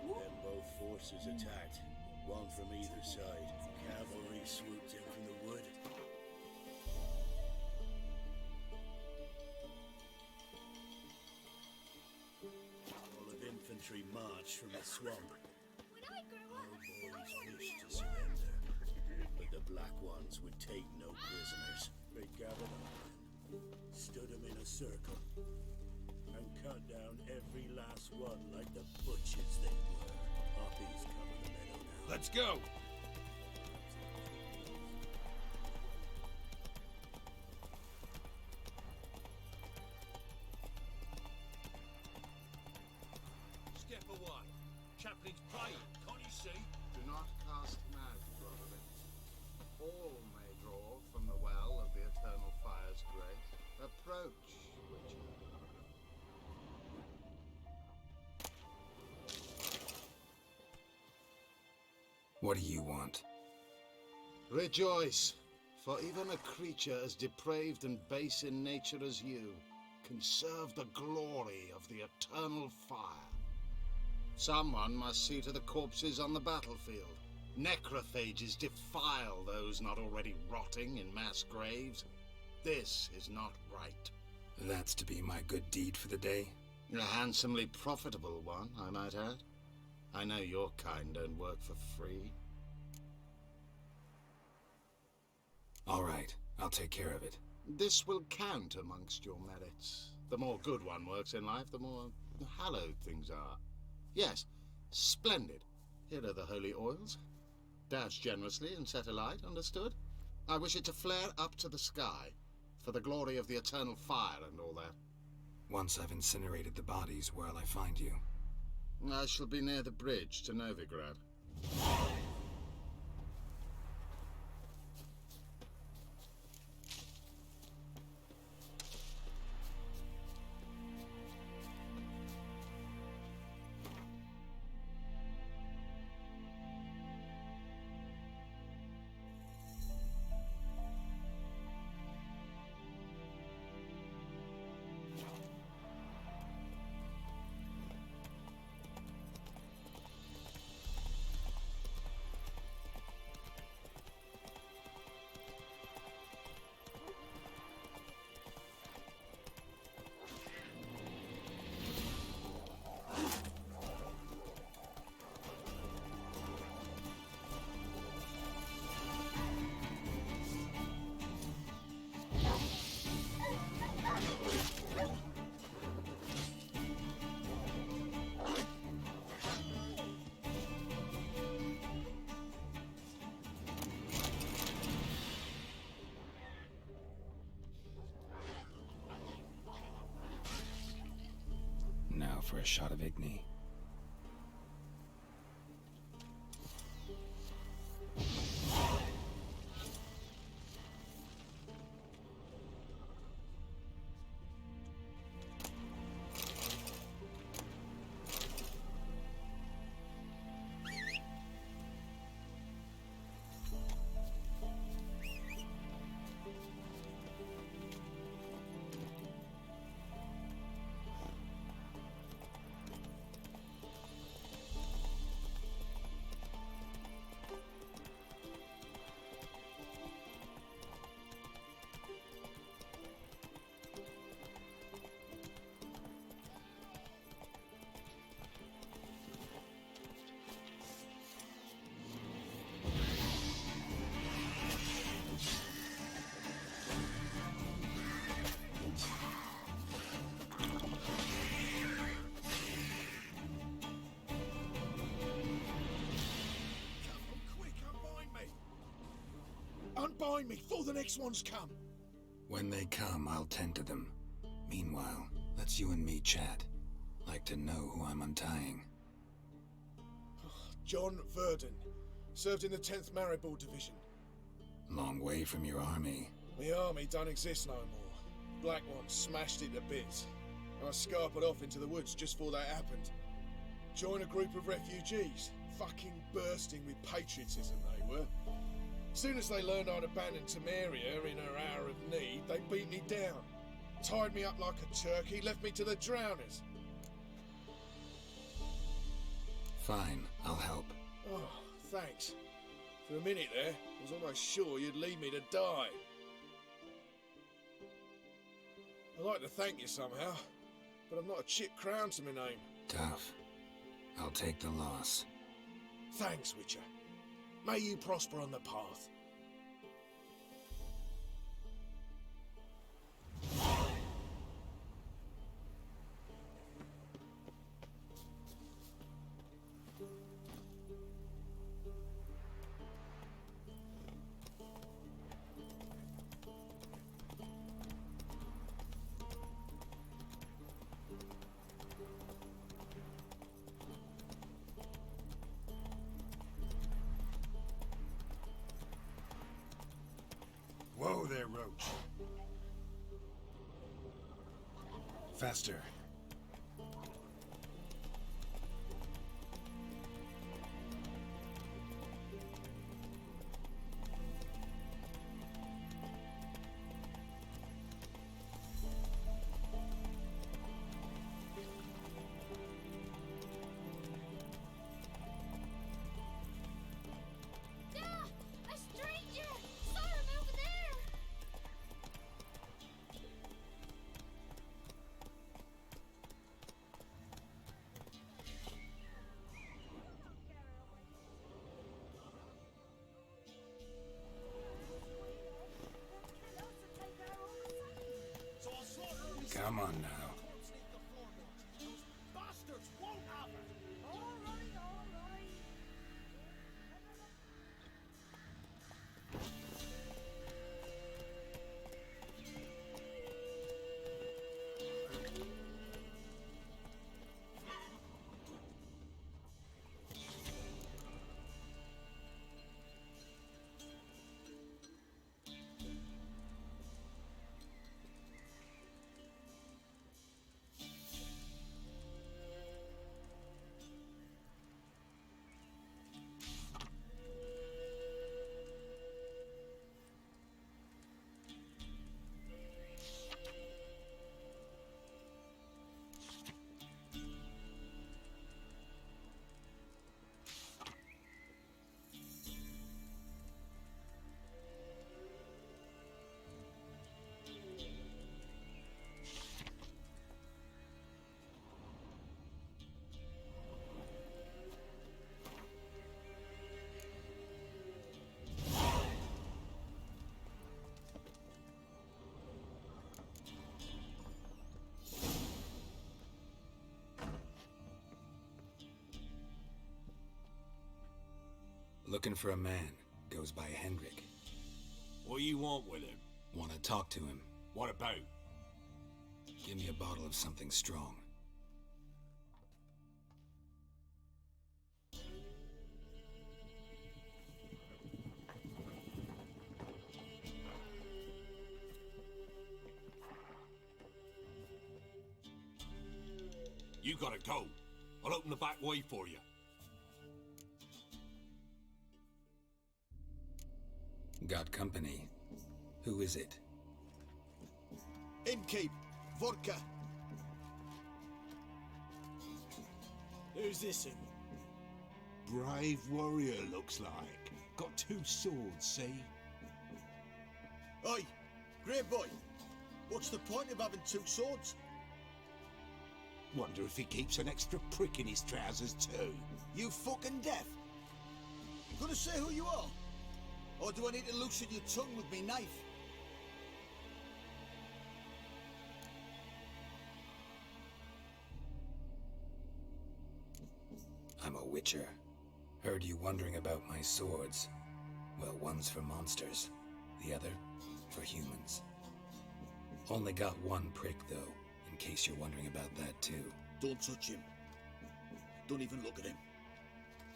Then both forces attacked, one from either side. Cavalry swooped in from the wood. All of infantry marched from the swamp. All boys wished to surrender, but the Black Ones would take no prisoners. They gathered up, stood them in a circle, and cut down every last one like the butchers they were. Poppies cover the meadow now. Let's go! Step away. Chaplain's praying, can't you see? Do not cast him out, Roderick. All may draw from the well of the Eternal Fire's grace. Approach, Witcher. What do you want? Rejoice, for even a creature as depraved and base in nature as you can serve the glory of the Eternal Fire. Someone must see to the corpses on the battlefield. Necrophages defile those not already rotting in mass graves. This is not right. That's to be my good deed for the day? A handsomely profitable one, I might add. I know your kind don't work for free. All right, I'll take care of it. This will count amongst your merits. The more good one works in life, the more hallowed things are. Yes, splendid. Here are the holy oils. Dash generously and set alight, understood? I wish it to flare up to the sky, for the glory of the eternal fire and all that. Once I've incinerated the bodies, where'll I find you? I shall be near the bridge to Novigrad. Now for a shot of Igni. Unbind me before the next ones come. When they come, I'll tend to them. Meanwhile, let's you and me chat. Like to know who I'm untying. John Verdon. Served in the 10th Maribor Division. Long way from your army. My army don't exist no more. Black Ones smashed it to bits. I scarpered off into the woods just before that happened. Joined a group of refugees. Fucking bursting with patriotism they were. Soon as they learned I'd abandoned Temeria in her hour of need, they beat me down. Tied me up like a turkey, left me to the drowners. Fine, I'll help. Oh, thanks. For a minute there, I was almost sure you'd leave me to die. I'd like to thank you somehow, but I've not a chip crown to my name. Tough. I'll take the loss. Thanks, Witcher. May you prosper on the path. Whoa there, Roach. Faster. Come on now. Bastards won't have it! Alright, alright. Looking for a man. Goes by Hendrik. What do you want with him? Want to talk to him. What about? Give me a bottle of something strong. You gotta go. I'll open the back way for you. Got company. Who is it? Innkeep, vodka. Who's this in? Brave warrior, looks like. Got 2 swords, see? Oi, great boy. What's the point of having 2 swords? Wonder if he keeps an extra prick in his trousers too. You fucking deaf? Gonna say who you are? Or do I need to loosen your tongue with me knife? I'm a witcher. Heard you wondering about my swords. Well, one's for monsters, the other for humans. Only got 1 prick, though, in case you're wondering about that, too. Don't touch him. Don't even look at him.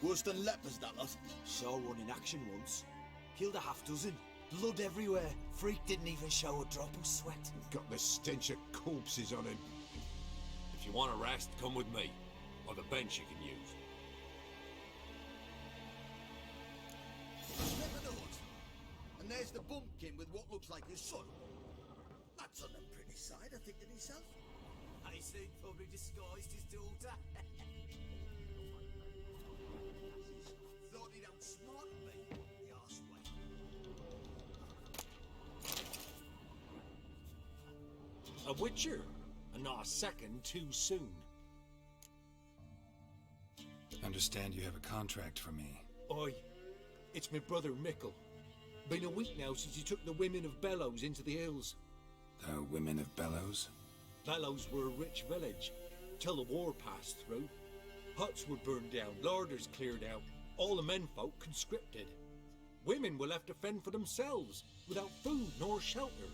Worse than lepers, that lot. Saw one in action once. Killed a half dozen. Blood everywhere. Freak didn't even show a drop of sweat. Got the stench of corpses on him. If you want a rest, come with me. Or the bench you can use. Slip of the hood. And there's the bumpkin with what looks like his son. That's on the pretty side, I think to himself. I see, probably disguised his daughter. Thought he'd outsmart me, the arseway. A witcher, and not a second too soon. Understand you have a contract for me. Oi, it's my brother Mickle. Been a week now since he took the women of Bellows into the hills. The women of Bellows? Bellows were a rich village, till the war passed through. Huts were burned down, larders cleared out, all the menfolk conscripted. Women were left to fend for themselves, without food nor shelter.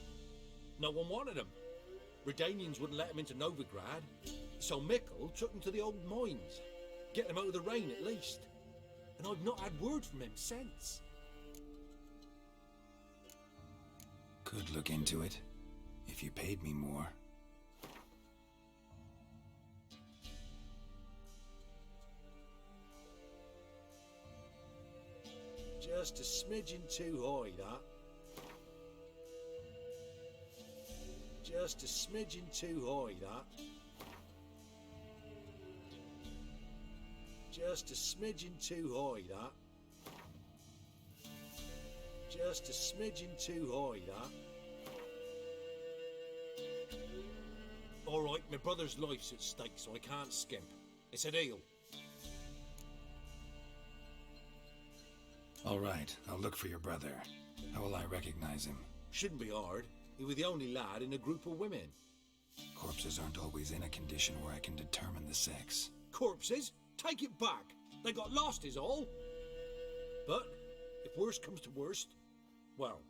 No one wanted them. Redanians wouldn't let them into Novigrad, so Mickle took them to the old mines. Get them out of the rain at least. And I've not had word from him since. Could look into it, if you paid me more. Just a smidgen too high, that. Just a smidgen too high, that. Just a smidgen too high, that. Just a smidgen too high, that. All right, my brother's life's at stake, so I can't skimp. It's a deal. All right, I'll look for your brother. How will I recognize him? Shouldn't be hard. He was the only lad in a group of women. Corpses aren't always in a condition where I can determine the sex. Corpses? Take it back. They got lost is all. But, if worst comes to worst, well,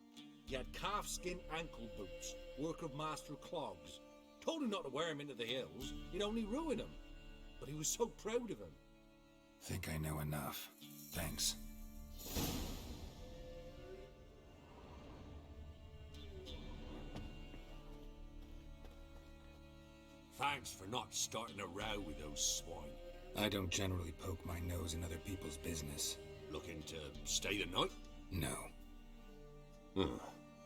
he had calfskin ankle boots, work of Master Clogs. Told him not to wear him into the hills, he'd only ruin him. But he was so proud of him. Think I know enough. Thanks. Thanks for not starting a row with those swine. I don't generally poke my nose in other people's business. Looking to stay the night? No.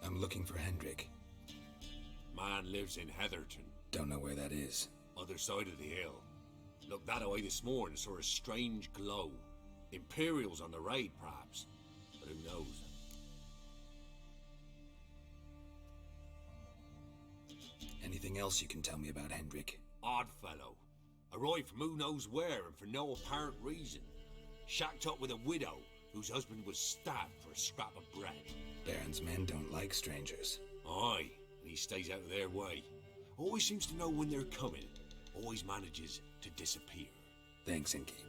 I'm looking for Hendrik. Man lives in Heatherton. Don't know where that is. Other side of the hill. Looked that away this morning, saw a strange glow. Imperials on the raid, perhaps. But who knows? Anything else you can tell me about Hendrik? Odd fellow. Arrived from who knows where and for no apparent reason. Shacked up with a widow whose husband was stabbed for a scrap of bread. Baron's men don't like strangers. Aye, and he stays out of their way. Always seems to know when they're coming. Always manages to disappear. Thanks, Inkeep.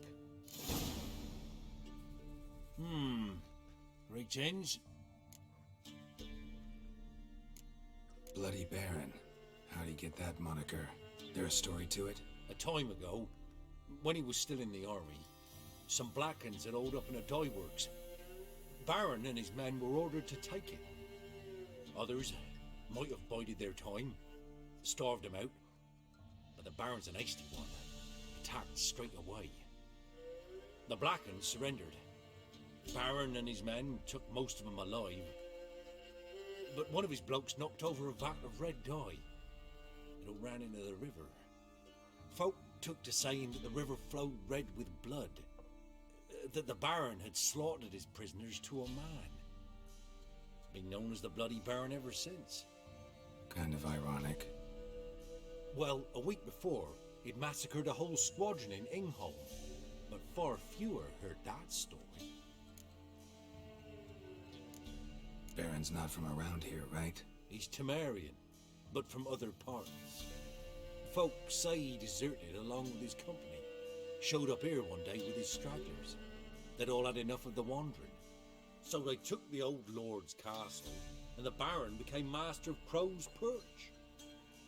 Greetings. Bloody Baron. How'd he get that moniker? There a story to it? A time ago, when he was still in the army, some Blackens had holed up in a dye works. Baron and his men were ordered to take it. Others might have bided their time, starved him out, but the Baron's an hasty one. Attacked straight away. The Blackens surrendered. Baron and his men took most of them alive, but one of his blokes knocked over a vat of red dye. It all ran into the river. Folk took to saying that the river flowed red with blood, that the Baron had slaughtered his prisoners to a man. Been known as the Bloody Baron ever since. Kind of ironic. Well, a week before, he'd massacred a whole squadron in Ingholm, but far fewer heard that story. Baron's not from around here, right? He's Temerian, but from other parts. Folk say he deserted along with his company. Showed up here one day with his stragglers. They'd all had enough of the wandering. So they took the old lord's castle, and the Baron became master of Crow's Perch.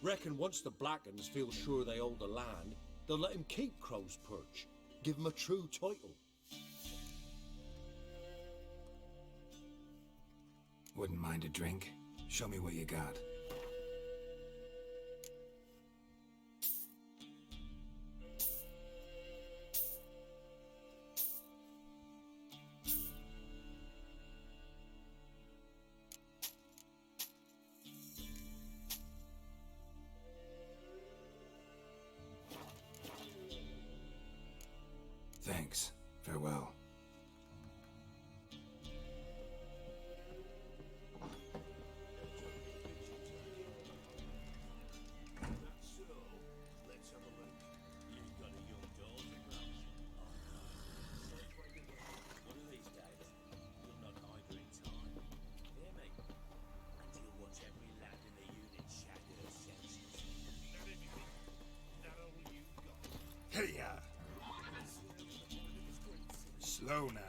Reckon once the Blackens feel sure they hold the land, they'll let him keep Crow's Perch. Give him a true title. Wouldn't mind a drink. Show me what you got. Thanks. Farewell. Hey-ya! Slow now.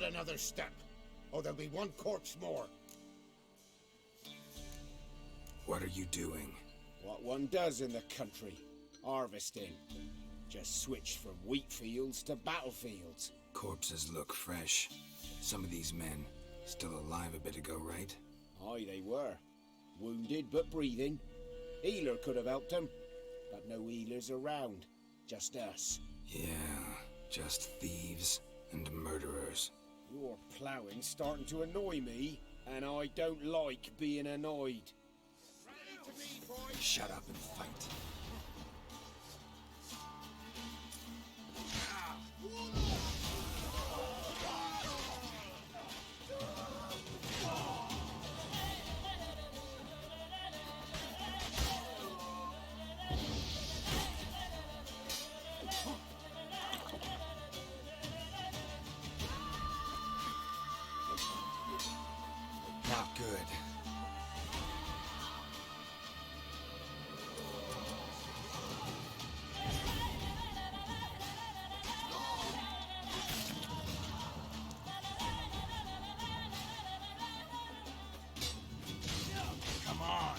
Not another step, or there'll be one corpse more. What are you doing? What one does in the country. Harvesting. Just switched from wheat fields to battlefields. Corpses look fresh. Some of these men still alive a bit ago, right? Aye, they were. Wounded but breathing. Healer could have helped them, but no healers around. Just us. Yeah, just thieves and murderers. Your ploughing's starting to annoy me, and I don't like being annoyed. Shut up and fight. Not good. Come on.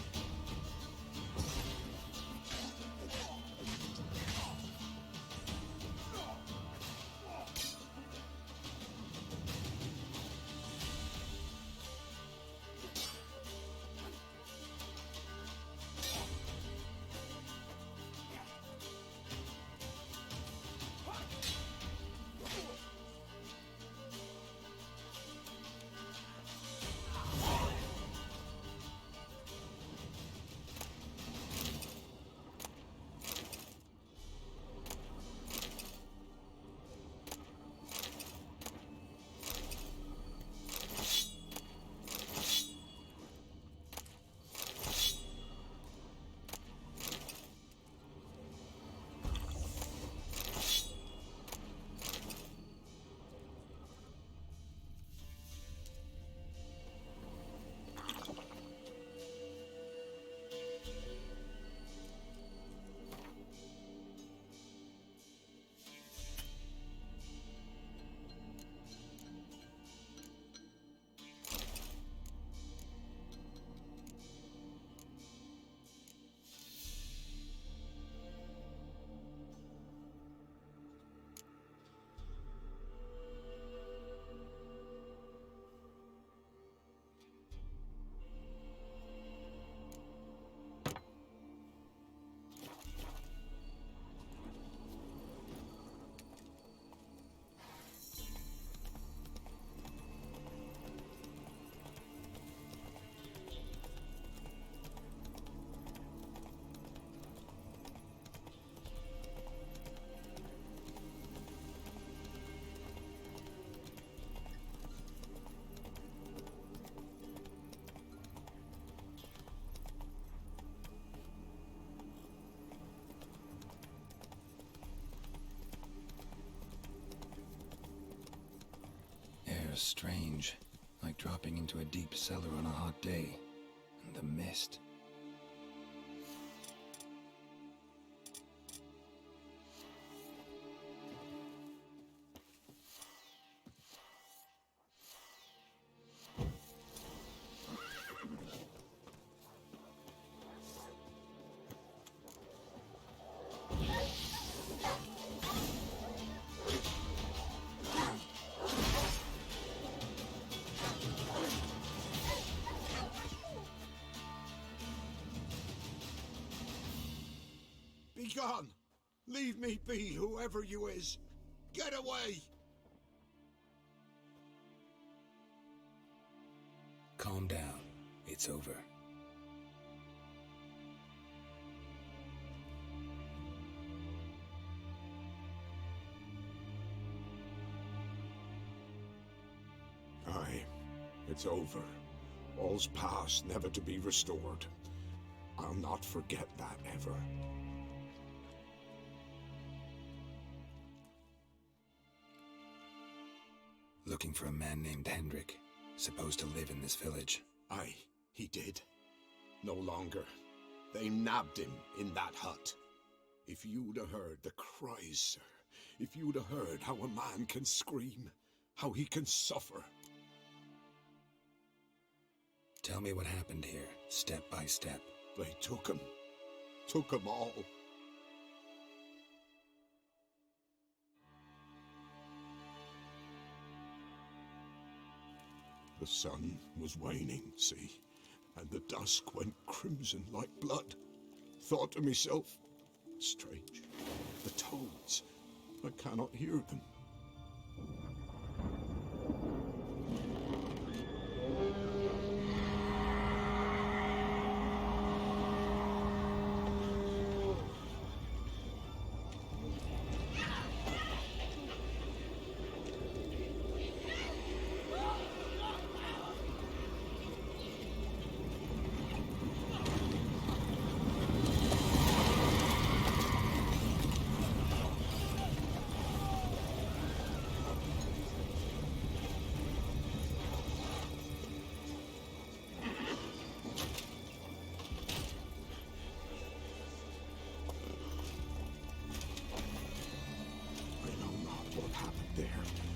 Air's strange, like dropping into a deep cellar on a hot day. And the mist. Be gone! Leave me be, whoever you is! Get away! Calm down. It's over. Aye, it's over. All's past, never to be restored. I'll not forget that ever. Looking for a man named Hendrik, supposed to live in this village. Aye, he did. No longer. They nabbed him in that hut. If you'd have heard the cries, sir, if you'd have heard how a man can scream, how he can suffer. Tell me what happened here, step by step. They took him all. The sun was waning, see, and the dusk went crimson like blood. Thought to myself, strange, the toads, I cannot hear them.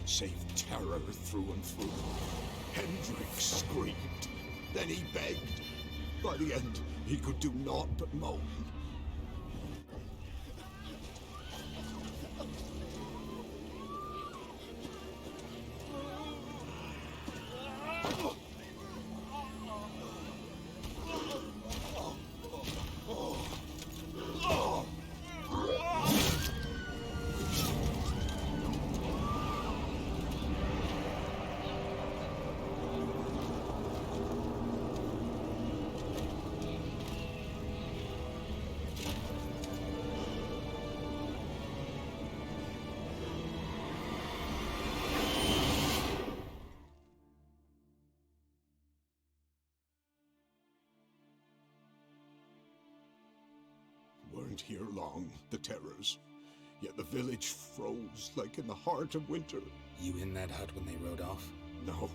Save terror through and through. Hendrik screamed. Then he begged. By the end, he could do naught but moan. Weren't here long, the terrors. Yet the village froze like in the heart of winter. You in that hut when they rode off? No,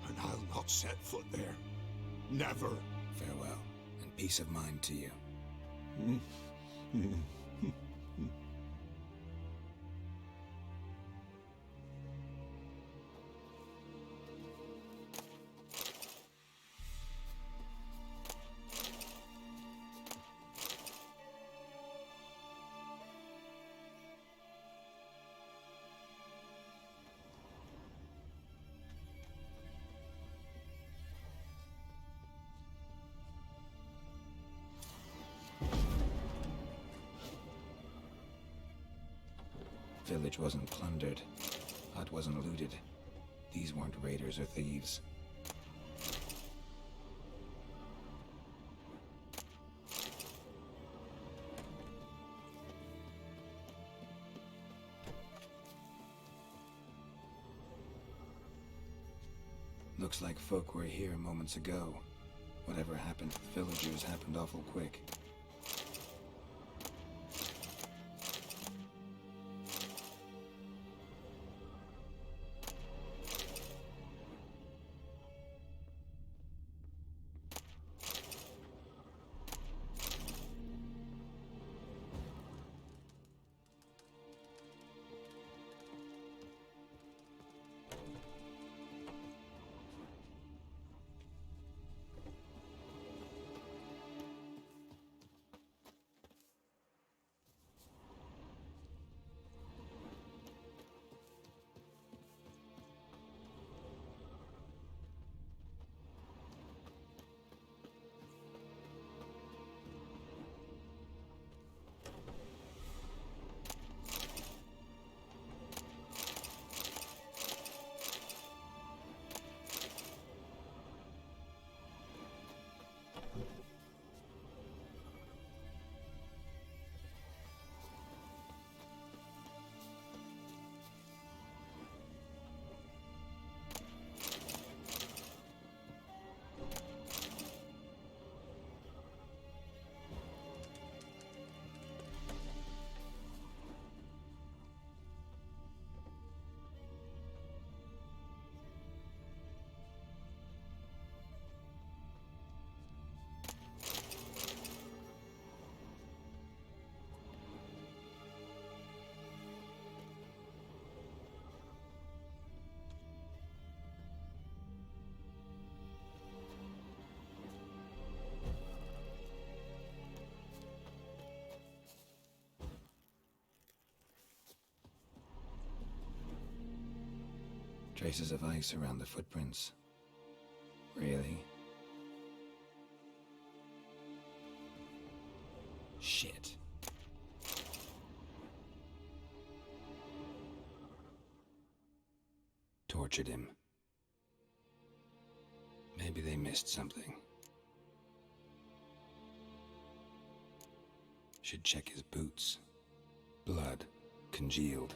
and I'll not set foot there. Never. Farewell, and peace of mind to you. Village wasn't plundered. Hut wasn't looted. These weren't raiders or thieves. Looks like folk were here moments ago. Whatever happened to the villagers happened awful quick. Traces of ice around the footprints. Really? Shit. Tortured him. Maybe they missed something. Should check his boots. Blood. Congealed.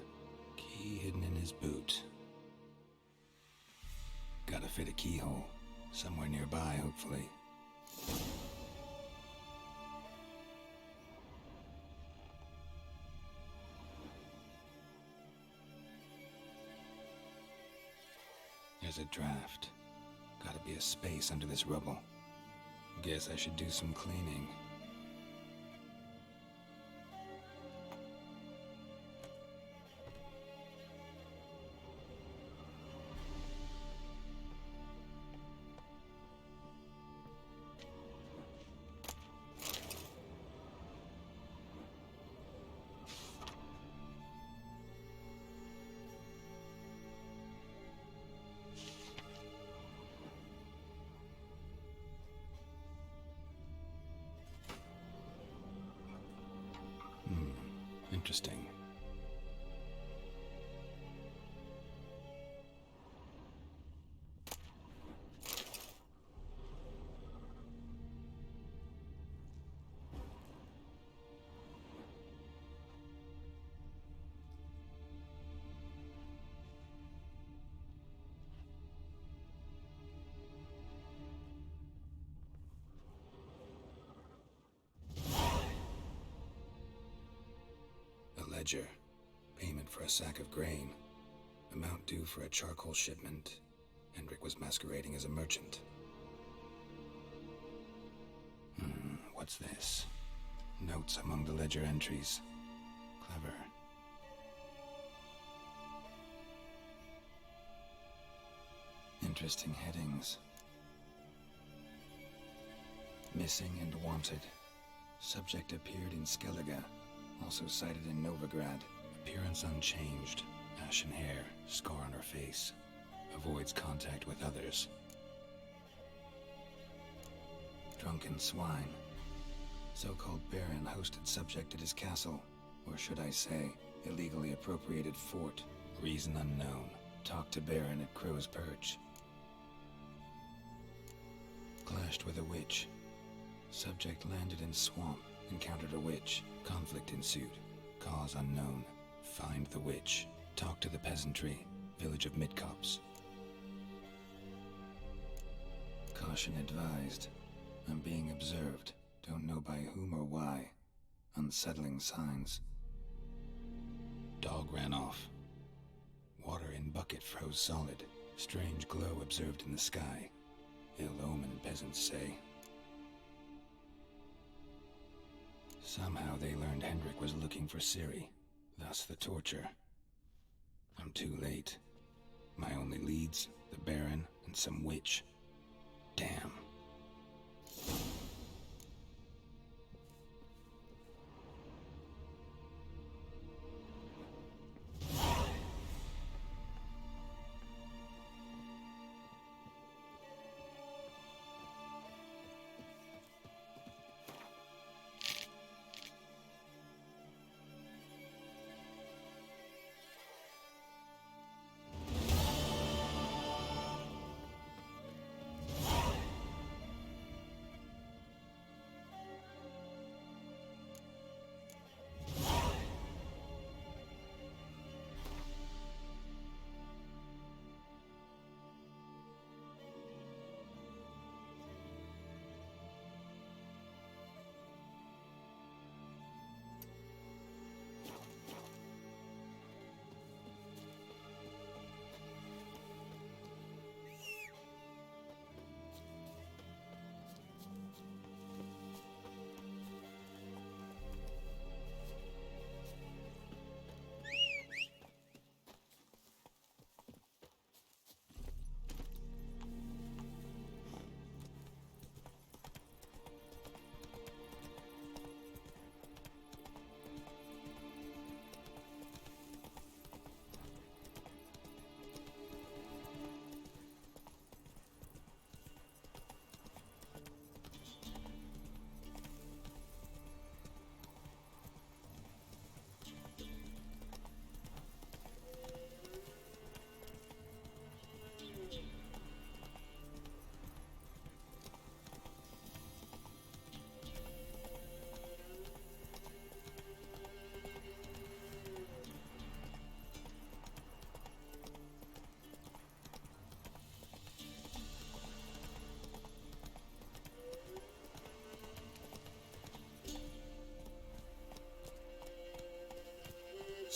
Key hidden in his boot. Gotta fit a keyhole. Somewhere nearby, hopefully. There's a draft. Gotta be a space under this rubble. Guess I should do some cleaning. Interesting. Ledger. Payment for a sack of grain. Amount due for a charcoal shipment. Hendrik was masquerading as a merchant. What's this? Notes among the ledger entries. Clever. Interesting headings. Missing and wanted. Subject appeared in Skellige. Also sighted in Novigrad. Appearance unchanged. Ashen hair, scar on her face. Avoids contact with others. Drunken swine. So-called Baron hosted subject at his castle. Or should I say, illegally appropriated fort. Reason unknown. Talked to Baron at Crow's Perch. Clashed with a witch. Subject landed in swamp. Encountered a witch. Conflict ensued. Cause unknown. Find the witch. Talk to the peasantry. Village of Midcopse. Caution advised. I'm being observed. Don't know by whom or why. Unsettling signs. Dog ran off. Water in bucket froze solid. Strange glow observed in the sky. Ill omen, peasants say. Somehow they learned Hendrik was looking for Ciri, thus the torture. I'm too late. My only leads, the Baron and some witch. Damn.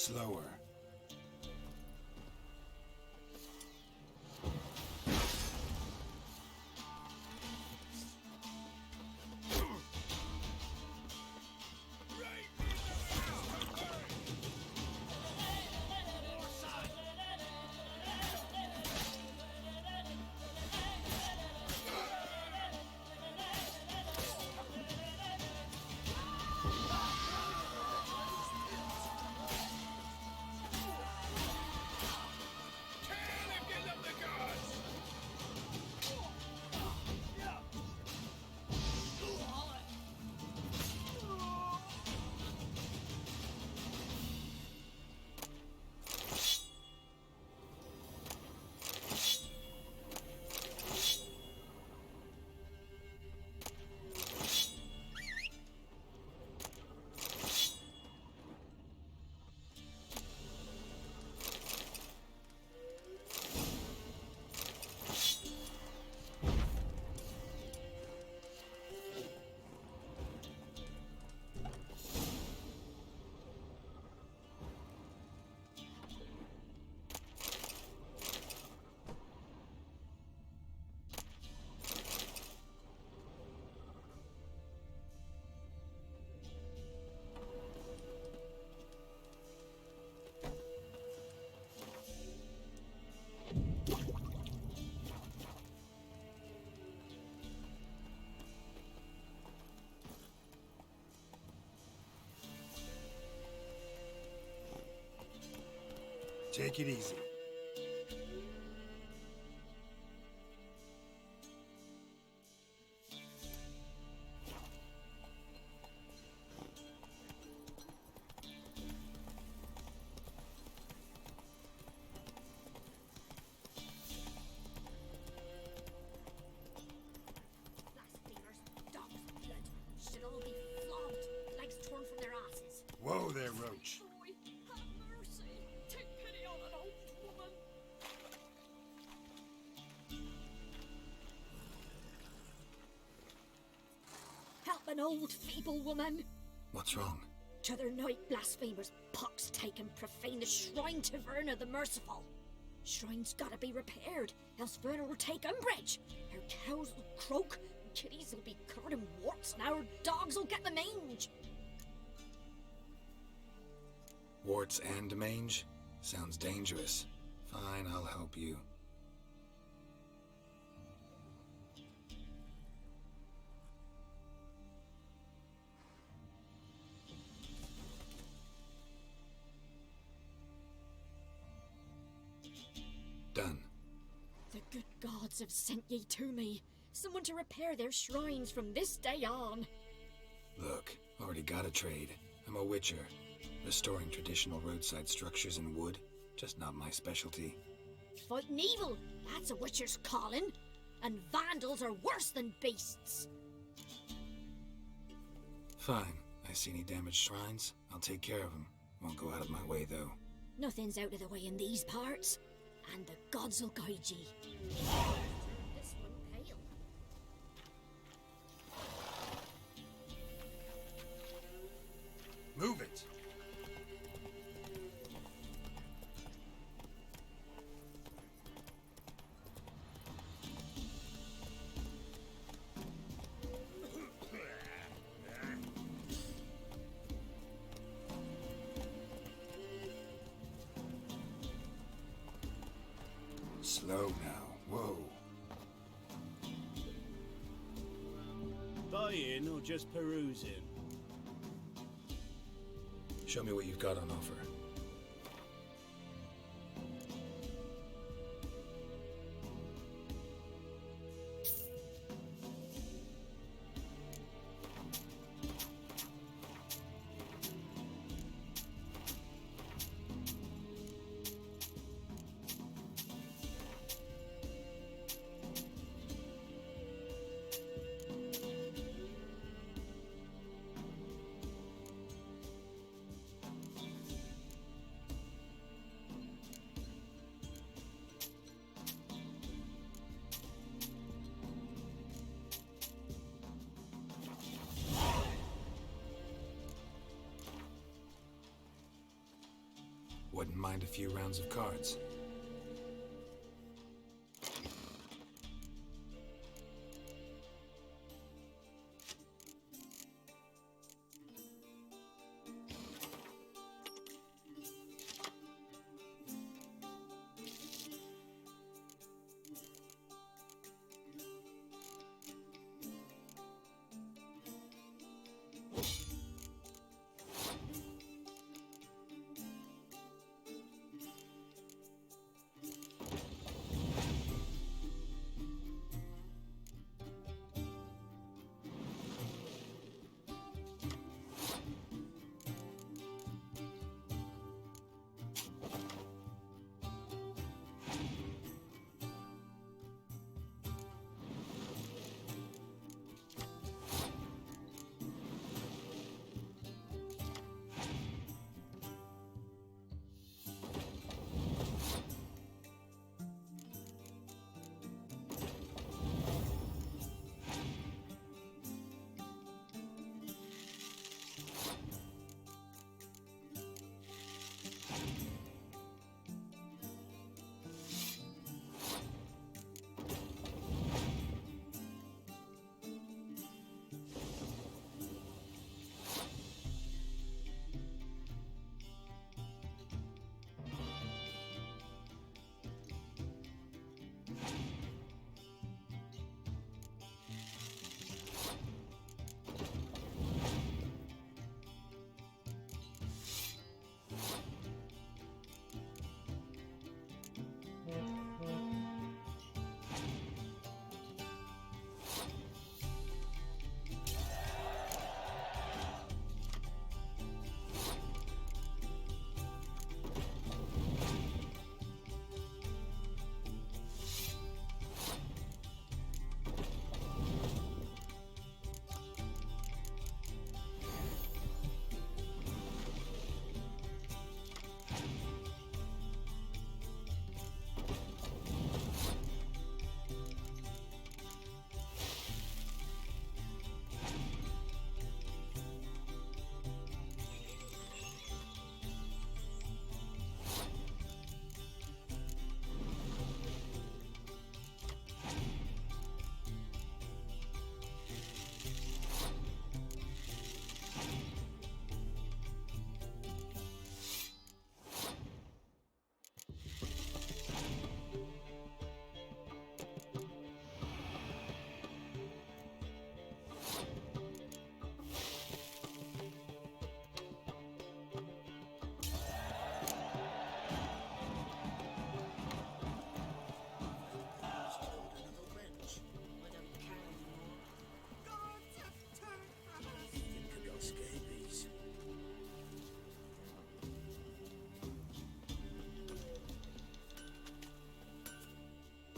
Slower. Take it easy. Blasphemers, dogs, blood, should all be flogged, legs torn from their asses. Whoa there, Roach. Boy, have mercy. Take pity on an old woman. Help an old, feeble woman. What's wrong? T'other night, blasphemers, pox taken, profane the shrine to Verna the Merciful. Shrine's gotta be repaired, else Verna will take umbrage. Her cows will croak, kitties will be covered in warts, and our dogs will get the mange. Warts and mange? Sounds dangerous. Fine, I'll help you. Done. The good gods have sent ye to me. Someone to repair their shrines from this day on. Look, already got a trade. I'm a witcher. Restoring traditional roadside structures in wood, just not my specialty. Fighting evil, that's a witcher's calling. And vandals are worse than beasts. Fine. I see any damaged shrines, I'll take care of them. Won't go out of my way, though. Nothing's out of the way in these parts. And the gods will guide ye. This one pale. Move it. Slow now. Whoa. Buying or just perusing? Show me what you've got on offer. Wouldn't mind a few rounds of cards.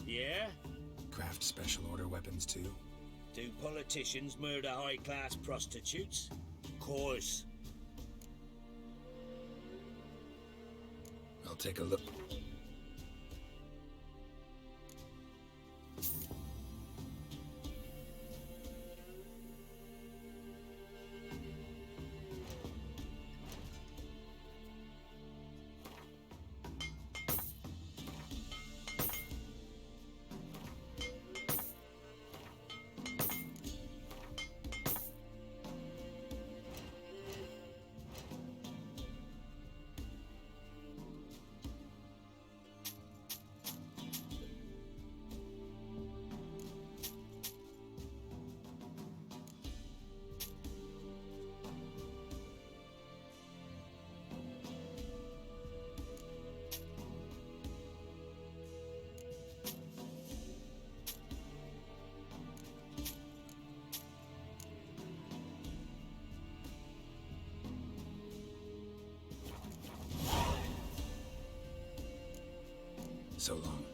Yeah? Craft special order weapons too? Do politicians murder high-class prostitutes? Course. I'll take a look. So long.